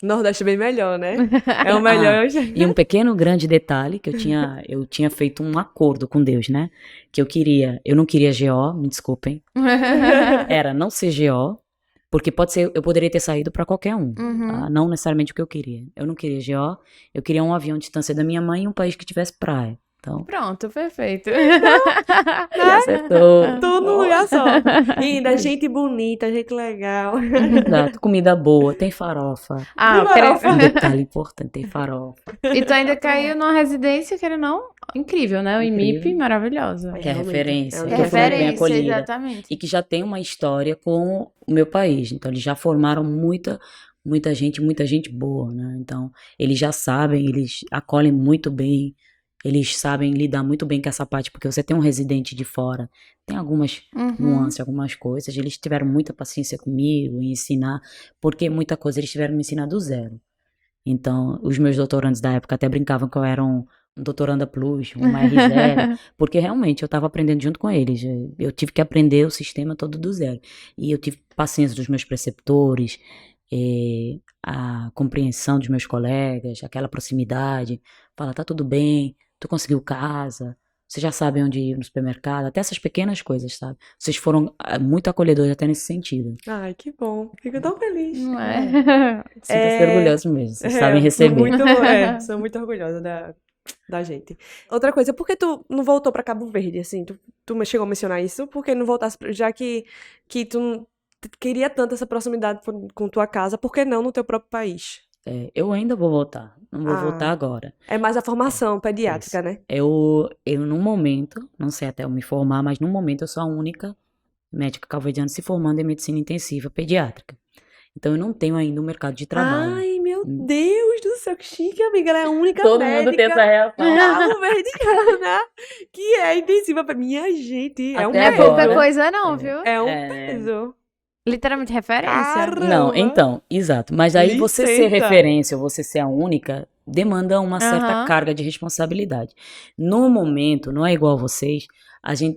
Speaker 3: Nordeste é bem melhor, né? É o melhor.
Speaker 2: E um pequeno grande detalhe que eu tinha feito um acordo com Deus, né? Que eu não queria GO, me desculpem. Era não ser GO, porque eu poderia ter saído para qualquer um.
Speaker 1: Uhum.
Speaker 2: Não necessariamente o que eu queria. Eu não queria GO, eu queria um avião de distância da minha mãe e um país que tivesse praia. Então,
Speaker 1: Pronto, perfeito.
Speaker 2: ele acertou.
Speaker 3: Tudo num lugar só. E ainda gente bonita, gente legal.
Speaker 2: Exato, comida boa, tem farofa.
Speaker 1: Ah,
Speaker 3: farofa.
Speaker 2: Um detalhe importante, tem farofa.
Speaker 1: E tu ainda caiu numa residência, querendo ou não, incrível, né? O IMIP,
Speaker 2: Incrível.
Speaker 1: maravilhosa.
Speaker 2: Que é
Speaker 3: Realmente,
Speaker 2: referência.
Speaker 3: é
Speaker 2: que
Speaker 3: uma
Speaker 2: eu fui muito bem
Speaker 1: Referência,
Speaker 2: acolhida.
Speaker 1: exatamente.
Speaker 2: E que já tem uma história com o meu país. Então, eles já formaram muita gente boa, né? Então, eles já sabem, eles acolhem muito bem, eles sabem lidar muito bem com essa parte, porque você tem um residente de fora, tem algumas nuances, algumas coisas, eles tiveram muita paciência comigo em ensinar, porque muita coisa eles tiveram que me ensinar do zero. Então, os meus doutorandos da época até brincavam que eu era um doutoranda plus, uma R0, porque realmente eu estava aprendendo junto com eles. Eu tive que aprender o sistema todo do zero. E eu tive paciência dos meus preceptores, a compreensão dos meus colegas, aquela proximidade. Fala, tá tudo bem, tu conseguiu casa, vocês já sabem onde ir no supermercado, até essas pequenas coisas, sabe? Vocês foram muito acolhedores até nesse sentido.
Speaker 3: Ai, que bom. Fico tão feliz.
Speaker 1: Não é?
Speaker 2: Sinta-se orgulhoso mesmo, vocês sabem receber.
Speaker 3: Sou muito orgulhosa da gente. Outra coisa, por que tu não voltou pra Cabo Verde, assim? Tu chegou a mencionar isso? Por que não voltasse, já que tu queria tanto essa proximidade com tua casa, por que não no teu próprio país?
Speaker 2: Eu ainda vou voltar, não vou voltar agora.
Speaker 3: É mais a formação pediátrica, né?
Speaker 2: Eu, num momento, não sei até eu me formar, mas num momento eu sou a única médica cabo-verdiana se formando em medicina intensiva pediátrica. Então eu não tenho ainda um mercado de trabalho.
Speaker 3: Ai, meu Deus do céu, que chique, amiga. Ela é a única
Speaker 2: Todo
Speaker 3: médica
Speaker 2: mundo tem essa reação.
Speaker 3: cabo-verdiana que é intensiva pra minha gente. É um
Speaker 2: Até
Speaker 3: peso.
Speaker 1: Pouca
Speaker 2: agora.
Speaker 1: coisa não, viu?
Speaker 3: É um peso.
Speaker 1: Literalmente referência.
Speaker 3: Caramba.
Speaker 2: Não, então, exato. Mas aí você ser
Speaker 3: Licença.
Speaker 2: referência ou você ser a única demanda uma certa
Speaker 1: Aham.
Speaker 2: carga de responsabilidade. No momento, não é igual vocês,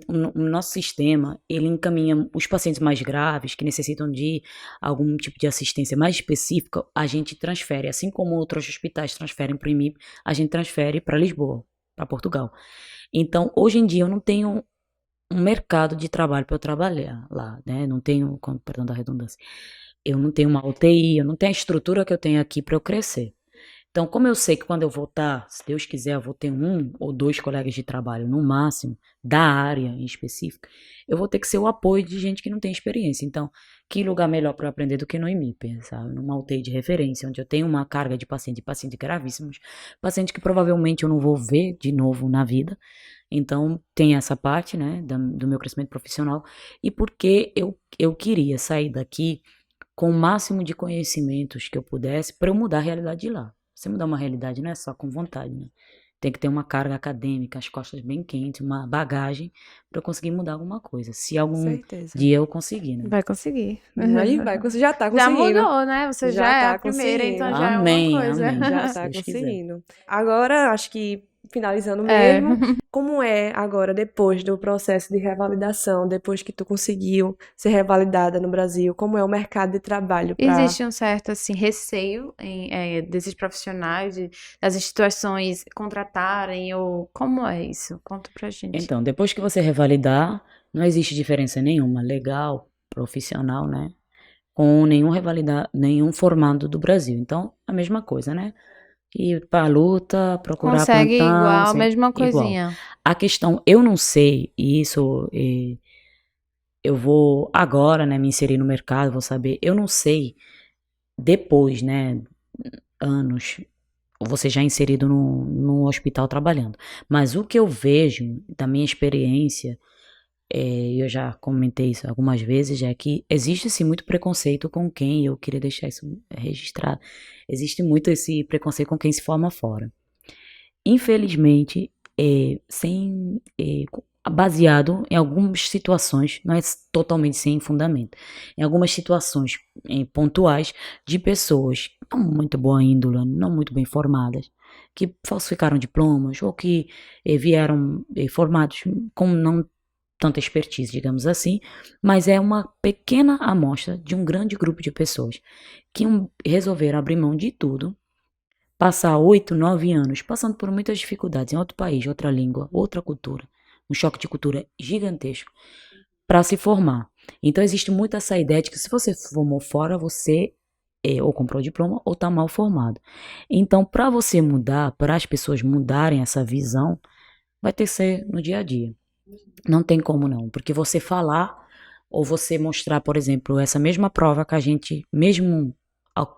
Speaker 2: o nosso sistema, ele encaminha os pacientes mais graves, que necessitam de algum tipo de assistência mais específica, a gente transfere, assim como outros hospitais transferem para o IMIP, a gente transfere para Lisboa, para Portugal. Então, hoje em dia, eu não tenho um mercado de trabalho para eu trabalhar lá, né? Não tenho, perdão da redundância, eu não tenho uma UTI, eu não tenho a estrutura que eu tenho aqui para eu crescer. Então, como eu sei que quando eu voltar, se Deus quiser, eu vou ter 1 ou 2 colegas de trabalho no máximo, da área em específico, eu vou ter que ser o apoio de gente que não tem experiência. Então, que lugar melhor para eu aprender do que no IMIP, sabe? Numa UTI de referência, onde eu tenho uma carga de pacientes gravíssimos, pacientes que provavelmente eu não vou ver de novo na vida. Então, tem essa parte, né, do meu crescimento profissional, e porque eu queria sair daqui com o máximo de conhecimentos que eu pudesse para eu mudar a realidade de lá. Você mudar uma realidade não é só com vontade, né? Tem que ter uma carga acadêmica, as costas bem quentes, uma bagagem para eu conseguir mudar alguma coisa. Se algum
Speaker 3: Certeza.
Speaker 2: dia eu conseguir, né?
Speaker 1: Vai conseguir.
Speaker 3: Aí vai, você já tá
Speaker 1: Já
Speaker 3: conseguindo.
Speaker 1: mudou, né? Você
Speaker 3: Já
Speaker 1: já é
Speaker 3: tá
Speaker 1: a primeira,
Speaker 3: conseguindo.
Speaker 1: então já
Speaker 2: Amém,
Speaker 1: é uma coisa.
Speaker 2: amém.
Speaker 3: Já
Speaker 2: Se
Speaker 3: tá
Speaker 2: Deus quiser.
Speaker 3: conseguindo. Agora, acho que finalizando
Speaker 1: É.
Speaker 3: mesmo, como é agora, depois do processo de revalidação, depois que tu conseguiu ser revalidada no Brasil, como é o mercado de trabalho pra...
Speaker 1: Existe um certo assim, receio desses profissionais, das instituições contratarem, ou como é isso? Conta pra gente.
Speaker 2: Então, depois que você revalidar, não existe diferença nenhuma, legal, profissional, né? Com nenhum formado do Brasil. Então, a mesma coisa, né? Ir pra luta, procurar
Speaker 1: Consegue
Speaker 2: plantão,
Speaker 1: igual, mesma
Speaker 2: igual.
Speaker 1: coisinha.
Speaker 2: A questão, eu não sei, e isso eu vou agora, né, me inserir no mercado, vou saber, eu não sei, depois, né, anos, você já inserido no hospital trabalhando. Mas o que eu vejo da minha experiência, eu já comentei isso algumas vezes, é que existe sim muito preconceito com quem, eu queria deixar isso registrado, existe muito esse preconceito com quem se forma fora. Infelizmente, baseado em algumas situações, não é totalmente sem fundamento, em algumas situações pontuais de pessoas não muito boa índole, não muito bem formadas, que falsificaram diplomas ou que vieram formados com não tanta expertise, digamos assim, mas é uma pequena amostra de um grande grupo de pessoas que resolveram abrir mão de tudo, passar 8, 9 anos passando por muitas dificuldades em outro país, outra língua, outra cultura, um choque de cultura gigantesco, para se formar. Então existe muito essa ideia de que se você formou fora, você ou comprou diploma ou está mal formado. Então, para você mudar, para as pessoas mudarem essa visão, vai ter que ser no dia a dia. Não tem como não, porque você falar ou você mostrar, por exemplo, essa mesma prova que a gente, mesmo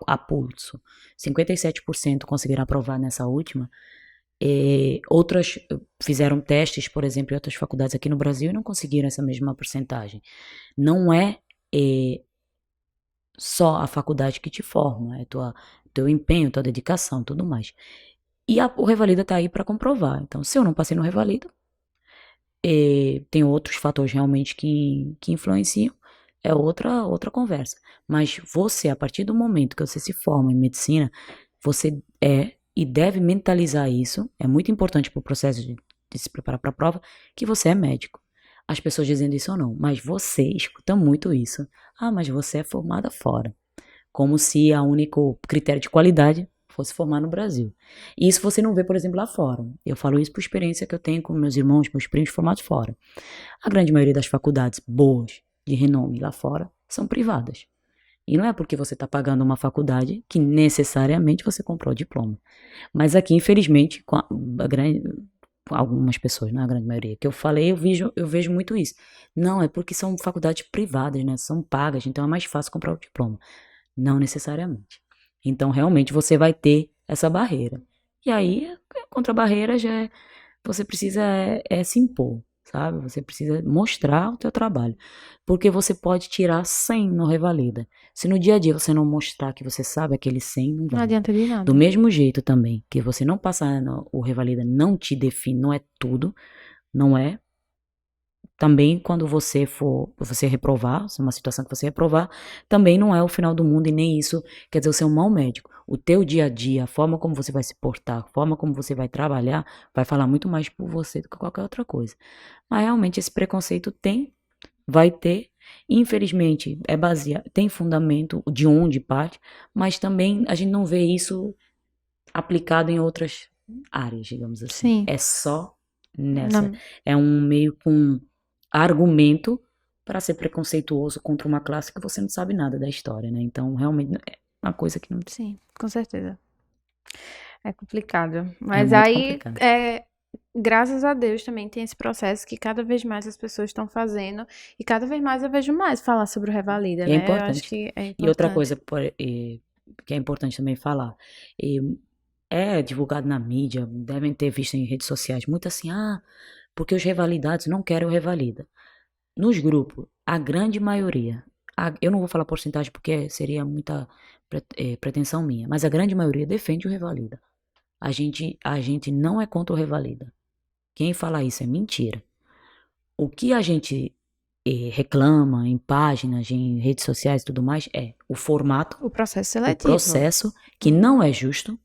Speaker 2: a pulso, 57% conseguiram aprovar nessa última, outras fizeram testes, por exemplo, em outras faculdades aqui no Brasil e não conseguiram essa mesma porcentagem. Não é só a faculdade que te forma, é teu empenho, tua dedicação, tudo mais. E o Revalida tá aí para comprovar. Então, se eu não passei no Revalida, tem outros fatores realmente que influenciam, é outra conversa. Mas você, a partir do momento que você se forma em medicina, você e deve mentalizar isso, é muito importante para o processo de se preparar para a prova, que você é médico. As pessoas dizendo isso ou não, mas você escuta muito isso. Ah, mas você é formada fora. Como se o único critério de qualidade fosse formar no Brasil. E isso você não vê, por exemplo, lá fora. Eu falo isso por experiência que eu tenho com meus irmãos, meus primos formados fora. A grande maioria das faculdades boas, de renome lá fora, são privadas. E não é porque você está pagando uma faculdade que necessariamente você comprou o diploma. Mas aqui, infelizmente, com algumas pessoas, não é a grande maioria, que eu falei, eu vejo muito isso. Não, é porque são faculdades privadas, né? São pagas, então é mais fácil comprar o diploma. Não necessariamente. Então, realmente, você vai ter essa barreira. E aí, contra a barreira, você precisa se impor, sabe? Você precisa mostrar o teu trabalho. Porque você pode tirar 100 no Revalida. Se no dia a dia você não mostrar que você sabe aquele 100, não
Speaker 1: Não
Speaker 2: vai.
Speaker 1: adianta de nada.
Speaker 2: Do mesmo jeito também, que você não passar o Revalida não te define, não é tudo, não é. Também quando você reprovar, se é uma situação que você reprovar, também não é o final do mundo e nem isso quer dizer você é um mau médico. O teu dia a dia, a forma como você vai se portar, a forma como você vai trabalhar, vai falar muito mais por você do que qualquer outra coisa. Mas realmente esse preconceito vai ter, infelizmente tem fundamento de onde parte, mas também a gente não vê isso aplicado em outras áreas, digamos assim.
Speaker 1: Sim.
Speaker 2: É só nessa.
Speaker 1: Não.
Speaker 2: É um meio com argumento para ser preconceituoso contra uma classe que você não sabe nada da história, né? Então, realmente, é uma coisa que não
Speaker 1: Sim, com certeza. É complicado.
Speaker 2: é
Speaker 1: Mas
Speaker 2: muito
Speaker 1: aí,
Speaker 2: complicado.
Speaker 1: graças a Deus, também tem esse processo que cada vez mais as pessoas estão fazendo e cada vez mais eu vejo mais falar sobre o Revalida,
Speaker 2: É
Speaker 1: né? Eu acho
Speaker 2: importante.
Speaker 1: que é
Speaker 2: E outra
Speaker 1: importante.
Speaker 2: coisa que é importante também falar, é divulgado na mídia, devem ter visto em redes sociais, muito assim, porque os revalidados não querem o Revalida. Nos grupos, a grande maioria, eu não vou falar porcentagem porque seria muita pretensão minha, mas a grande maioria defende o Revalida. A gente não é contra o Revalida. Quem fala isso é mentira. O que a gente reclama em páginas, em redes sociais e tudo mais é o formato,
Speaker 1: O processo
Speaker 2: o
Speaker 1: seletivo.
Speaker 2: processo que não é justo,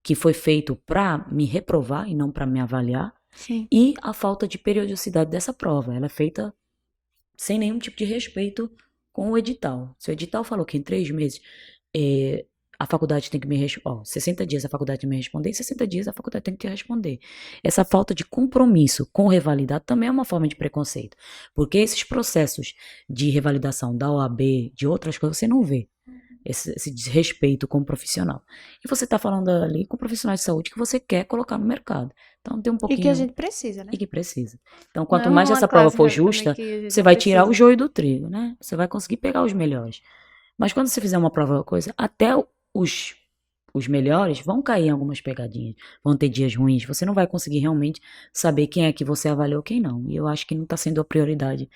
Speaker 2: que foi feito para me reprovar e não para me avaliar,
Speaker 1: Sim.
Speaker 2: e a falta de periodicidade dessa prova. Ela é feita sem nenhum tipo de respeito com o edital. Se o edital falou que em 3 meses a faculdade tem que me responder, 60 dias a faculdade tem que me responder, e 60 dias a faculdade tem que te responder. Essa falta de compromisso com revalidar também é uma forma de preconceito, porque esses processos de revalidação da OAB, de outras coisas, você não vê esse desrespeito com o profissional. E você está falando ali com profissionais de saúde que você quer colocar no mercado. Então tem um
Speaker 1: E
Speaker 2: pouquinho...
Speaker 1: que a gente precisa, né?
Speaker 2: E que precisa. Então,
Speaker 1: Não
Speaker 2: quanto
Speaker 1: é
Speaker 2: mais
Speaker 1: uma
Speaker 2: essa prova
Speaker 1: classe
Speaker 2: for
Speaker 1: também
Speaker 2: justa,
Speaker 1: que a gente
Speaker 2: você
Speaker 1: não
Speaker 2: vai tirar o
Speaker 1: precisa.
Speaker 2: joio do trigo, né? Você vai conseguir pegar os melhores. Mas quando você fizer uma prova, até os melhores vão cair em algumas pegadinhas. Vão ter dias ruins. Você não vai conseguir realmente saber quem é que você avaliou, quem não. E eu acho que não está sendo a prioridade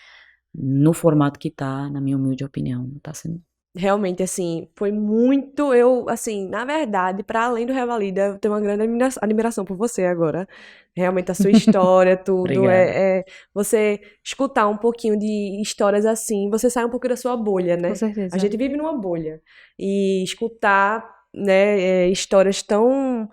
Speaker 2: no formato que está, na minha humilde opinião. Não está sendo.
Speaker 3: Realmente, assim, foi muito. Assim, na verdade, para além do Revalida, eu tenho uma grande admiração por você agora. Realmente, a sua história, tudo.
Speaker 2: Obrigado.
Speaker 3: Você escutar um pouquinho de histórias assim, você sai um pouco da sua bolha,
Speaker 1: Com
Speaker 3: né?
Speaker 1: certeza.
Speaker 3: A gente vive numa bolha. E escutar, né, histórias tão.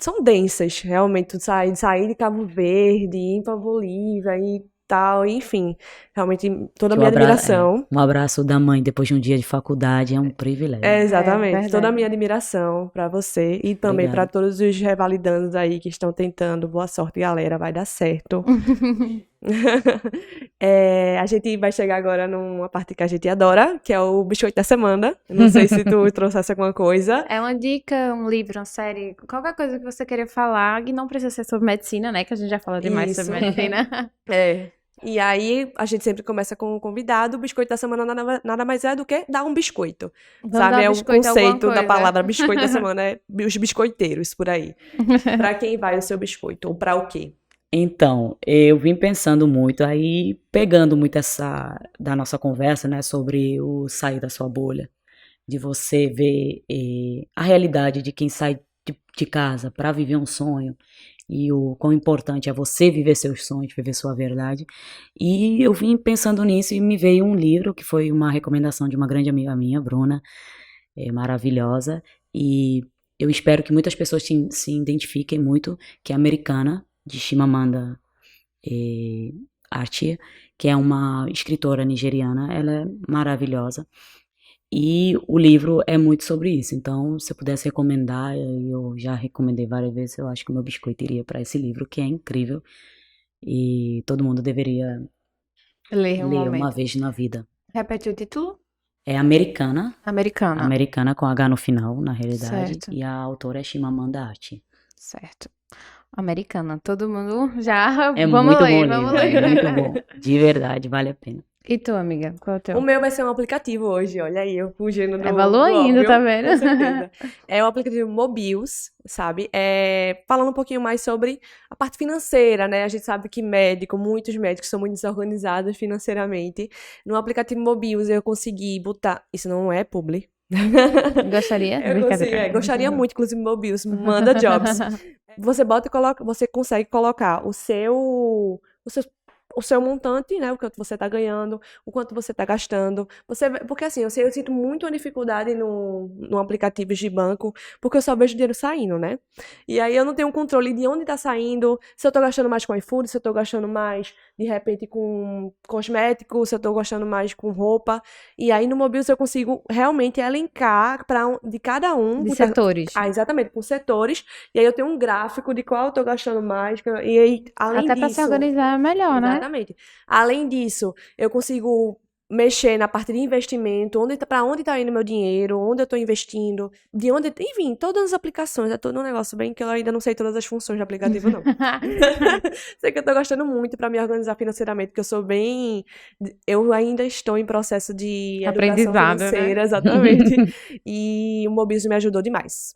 Speaker 3: São densas, realmente. Sair de Cabo Verde, ir para Bolívia, e tal, enfim. Realmente, toda a
Speaker 2: Que
Speaker 3: minha admiração.
Speaker 2: um abraço da mãe depois de um dia de faculdade é um privilégio.
Speaker 3: Exatamente. Toda a
Speaker 1: verdade.
Speaker 3: minha admiração pra você e também pra
Speaker 2: Obrigado.
Speaker 3: todos os revalidandos aí que estão tentando. Boa sorte, galera. Vai dar certo. A gente vai chegar agora numa parte que a gente adora, que é o biscoito da semana. Eu não sei se tu trouxesse alguma coisa.
Speaker 1: É uma dica, um livro, uma série, qualquer coisa que você queira falar, e não precisa ser sobre medicina, né? Que a gente já falou demais
Speaker 3: Isso.
Speaker 1: sobre medicina.
Speaker 3: E aí, a gente sempre começa com um convidado. O biscoito da semana nada mais é do que dar um biscoito.
Speaker 1: Vamos
Speaker 3: Sabe?
Speaker 1: dar
Speaker 3: É o
Speaker 1: biscoito a alguma
Speaker 3: conceito da
Speaker 1: coisa.
Speaker 3: palavra biscoito da semana, é os biscoiteiros por aí. Pra quem vai o seu biscoito? Ou pra o quê?
Speaker 2: Então, eu vim pensando muito, aí pegando muito da nossa conversa, né, sobre o sair da sua bolha, de você ver a realidade de quem sai de casa para viver um sonho e o quão importante é você viver seus sonhos, viver sua verdade. E eu vim pensando nisso e me veio um livro que foi uma recomendação de uma grande amiga minha, Bruna, maravilhosa, e eu espero que muitas pessoas se identifiquem muito, que é Americana, de Chimamanda Adichie, que é uma escritora nigeriana. Ela é maravilhosa. E o livro é muito sobre isso. Então, se eu pudesse recomendar, eu já recomendei várias vezes, eu acho que o meu biscoito iria para esse livro, que é incrível. E todo mundo deveria
Speaker 1: Ler um
Speaker 2: ler uma
Speaker 1: momento.
Speaker 2: vez na vida.
Speaker 1: Repete o título?
Speaker 2: É Americana,
Speaker 1: Americana.
Speaker 2: Americana com H no final, na realidade.
Speaker 1: Certo.
Speaker 2: E a autora é Chimamanda Adichie.
Speaker 1: Certo. Americana. Todo mundo já.
Speaker 2: É
Speaker 1: Vamos
Speaker 2: muito
Speaker 1: ler,
Speaker 2: bom o
Speaker 1: vamos
Speaker 2: livro,
Speaker 1: ler.
Speaker 2: é muito bom. De verdade, vale a pena.
Speaker 1: E tu, amiga? Qual é o
Speaker 3: O
Speaker 1: teu?
Speaker 3: meu vai ser um aplicativo hoje, olha aí, eu fugindo do
Speaker 1: Evalua
Speaker 3: do
Speaker 1: ainda,
Speaker 3: óbvio,
Speaker 1: tá vendo?
Speaker 3: com certeza. É o aplicativo Mobius, sabe? Falando um pouquinho mais sobre a parte financeira, né? A gente sabe que muitos médicos são muito desorganizados financeiramente. No aplicativo Mobius eu consegui botar, isso não é publi.
Speaker 1: Gostaria?
Speaker 3: Gostaria muito, inclusive, Mobius, manda jobs. Você bota e coloca, você consegue colocar o seu montante, né? O quanto você tá ganhando, o quanto você tá gastando. Porque assim, eu sinto muito uma dificuldade no aplicativo de banco, porque eu só vejo dinheiro saindo, né? E aí eu não tenho um controle de onde tá saindo, se eu tô gastando mais com iFood, se eu tô gastando mais, de repente, com cosméticos, se eu tô gastando mais com roupa. E aí no Mobius eu consigo realmente elencar de cada um.
Speaker 1: De setores.
Speaker 3: Exatamente, com setores. E aí eu tenho um gráfico de qual eu tô gastando mais. E aí, além
Speaker 1: Até pra
Speaker 3: disso...
Speaker 1: se organizar melhor, né?
Speaker 3: Exatamente. Além disso, eu consigo mexer na parte de investimento, para onde tá indo meu dinheiro, onde eu tô investindo, enfim, todas as aplicações, é todo um negócio bem que eu ainda não sei todas as funções do aplicativo, não. Sei que eu tô gostando muito para me organizar financeiramente, porque eu ainda estou em processo de educação
Speaker 1: Aprendizado, né?
Speaker 3: financeira, exatamente. E o Mobius me ajudou demais.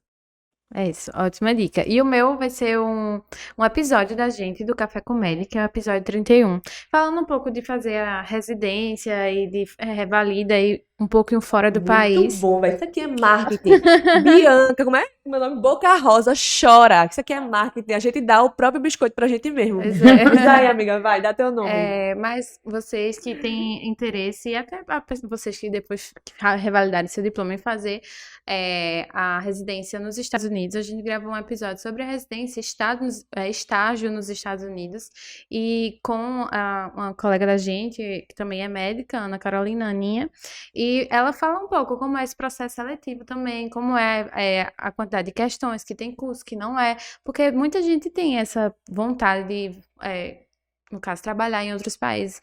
Speaker 1: É isso, ótima dica. E o meu vai ser um episódio da gente do Café com Meli, que é o episódio 31, falando um pouco de fazer a residência e de revalida e um pouquinho fora do país.
Speaker 3: Muito bom, velho. Isso aqui é marketing. Bianca, como é? Meu nome? Boca Rosa chora. Isso aqui é marketing. A gente dá o próprio biscoito pra gente mesmo.
Speaker 1: Pois é.
Speaker 3: Mas aí, amiga, vai, dá teu nome.
Speaker 1: Mas vocês que têm interesse, e até vocês que depois revalidarem seu diploma em fazer a residência nos Estados Unidos, a gente gravou um episódio sobre a residência, estágio nos Estados Unidos, e com uma colega da gente, que também é médica, Ana Carolina Aninha, e ela fala um pouco como é esse processo seletivo também, como é a quantidade de questões, que tem curso, que não é, porque muita gente tem essa vontade de, no caso, trabalhar em outros países.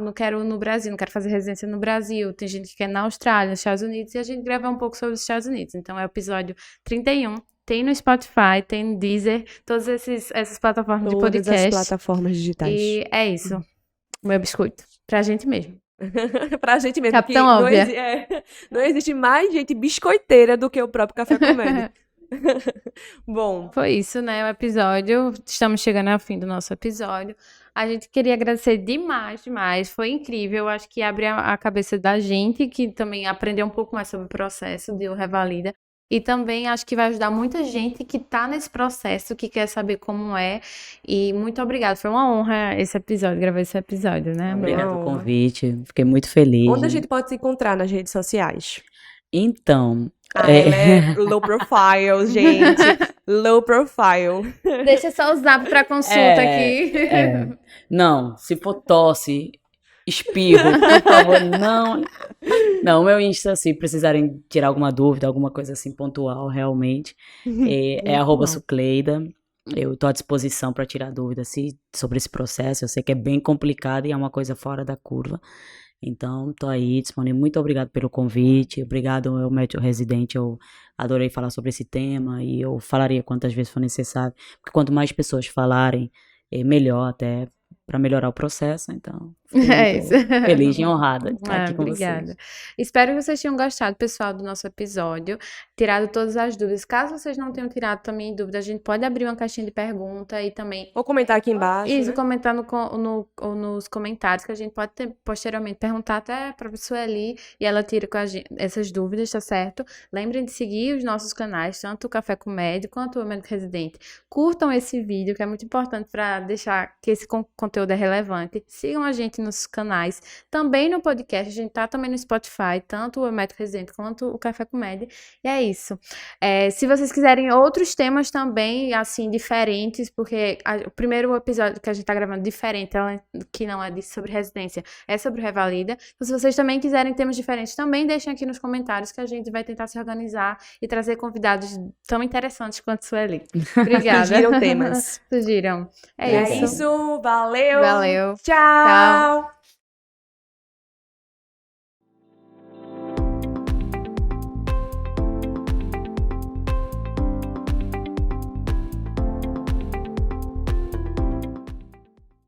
Speaker 1: Não quero no Brasil, não quero fazer residência no Brasil, tem gente que quer na Austrália, nos Estados Unidos, e a gente grava um pouco sobre os Estados Unidos. Então é o episódio 31, tem no Spotify, tem no Deezer, todas essas plataformas de podcast.
Speaker 3: Todas as plataformas digitais.
Speaker 1: E é isso, o meu biscoito, pra gente mesmo.
Speaker 3: Pra gente mesmo.
Speaker 1: Capitão Óbvia.
Speaker 3: Não existe mais gente biscoiteira do que o próprio Café com Meli. Bom.
Speaker 1: Foi isso, né? O episódio. Estamos chegando ao fim do nosso episódio. A gente queria agradecer demais. Foi incrível. Acho que abre a cabeça da gente, que também aprendeu um pouco mais sobre o processo de Revalida. E também acho que vai ajudar muita gente que tá nesse processo, que quer saber como é. E muito obrigada. Foi uma honra gravar esse episódio, né?
Speaker 2: Obrigada pelo convite. Fiquei muito feliz.
Speaker 3: Onde a gente pode se encontrar nas redes sociais?
Speaker 2: Então,
Speaker 3: Ah, ela é low profile, gente. Low profile.
Speaker 1: Deixa só o zap pra consulta aqui.
Speaker 2: Não, se for tosse, espirro, por favor, não. Não, o meu Insta, se precisarem tirar alguma dúvida, alguma coisa assim pontual, realmente, é @sucleida. Eu tô à disposição para tirar dúvidas sobre esse processo. Eu sei que é bem complicado e é uma coisa fora da curva. Então, tô aí disponível. Muito obrigado pelo convite. Obrigado, meu médico residente. Eu adorei falar sobre esse tema e eu falaria quantas vezes for necessário. Porque quanto mais pessoas falarem, melhor até para melhorar o processo. Então, fico
Speaker 1: É
Speaker 2: muito
Speaker 1: isso.
Speaker 2: feliz e honrada de estar aqui com
Speaker 1: Obrigada.
Speaker 2: vocês.
Speaker 1: Espero que vocês tenham gostado, pessoal, do nosso episódio, tirado todas as dúvidas. Caso vocês não tenham tirado também dúvida, a gente pode abrir uma caixinha de pergunta e também
Speaker 3: Vou comentar aqui embaixo,
Speaker 1: isso,
Speaker 3: né?
Speaker 1: comentar ou nos comentários, que a gente pode posteriormente perguntar até para a Sueli e ela tira com a gente essas dúvidas, tá certo? Lembrem de seguir os nossos canais, tanto o Café com Médico quanto o Médico Residente. Curtam esse vídeo, que é muito importante para deixar que esse conteúdo é relevante. Sigam a gente nos canais, também no podcast, a gente tá também no Spotify, tanto o Médico Residente quanto o Café com Médico. E é isso. Se vocês quiserem outros temas também, assim, diferentes, porque o primeiro episódio que a gente tá gravando diferente, que não é sobre residência, é sobre o Revalida. Então, se vocês também quiserem temas diferentes, também deixem aqui nos comentários que a gente vai tentar se organizar e trazer convidados tão interessantes quanto Sueli. Obrigada.
Speaker 3: Sugiram temas.
Speaker 1: Sugiram.
Speaker 3: É
Speaker 1: isso.
Speaker 3: isso. Valeu.
Speaker 1: Valeu.
Speaker 3: Tchau.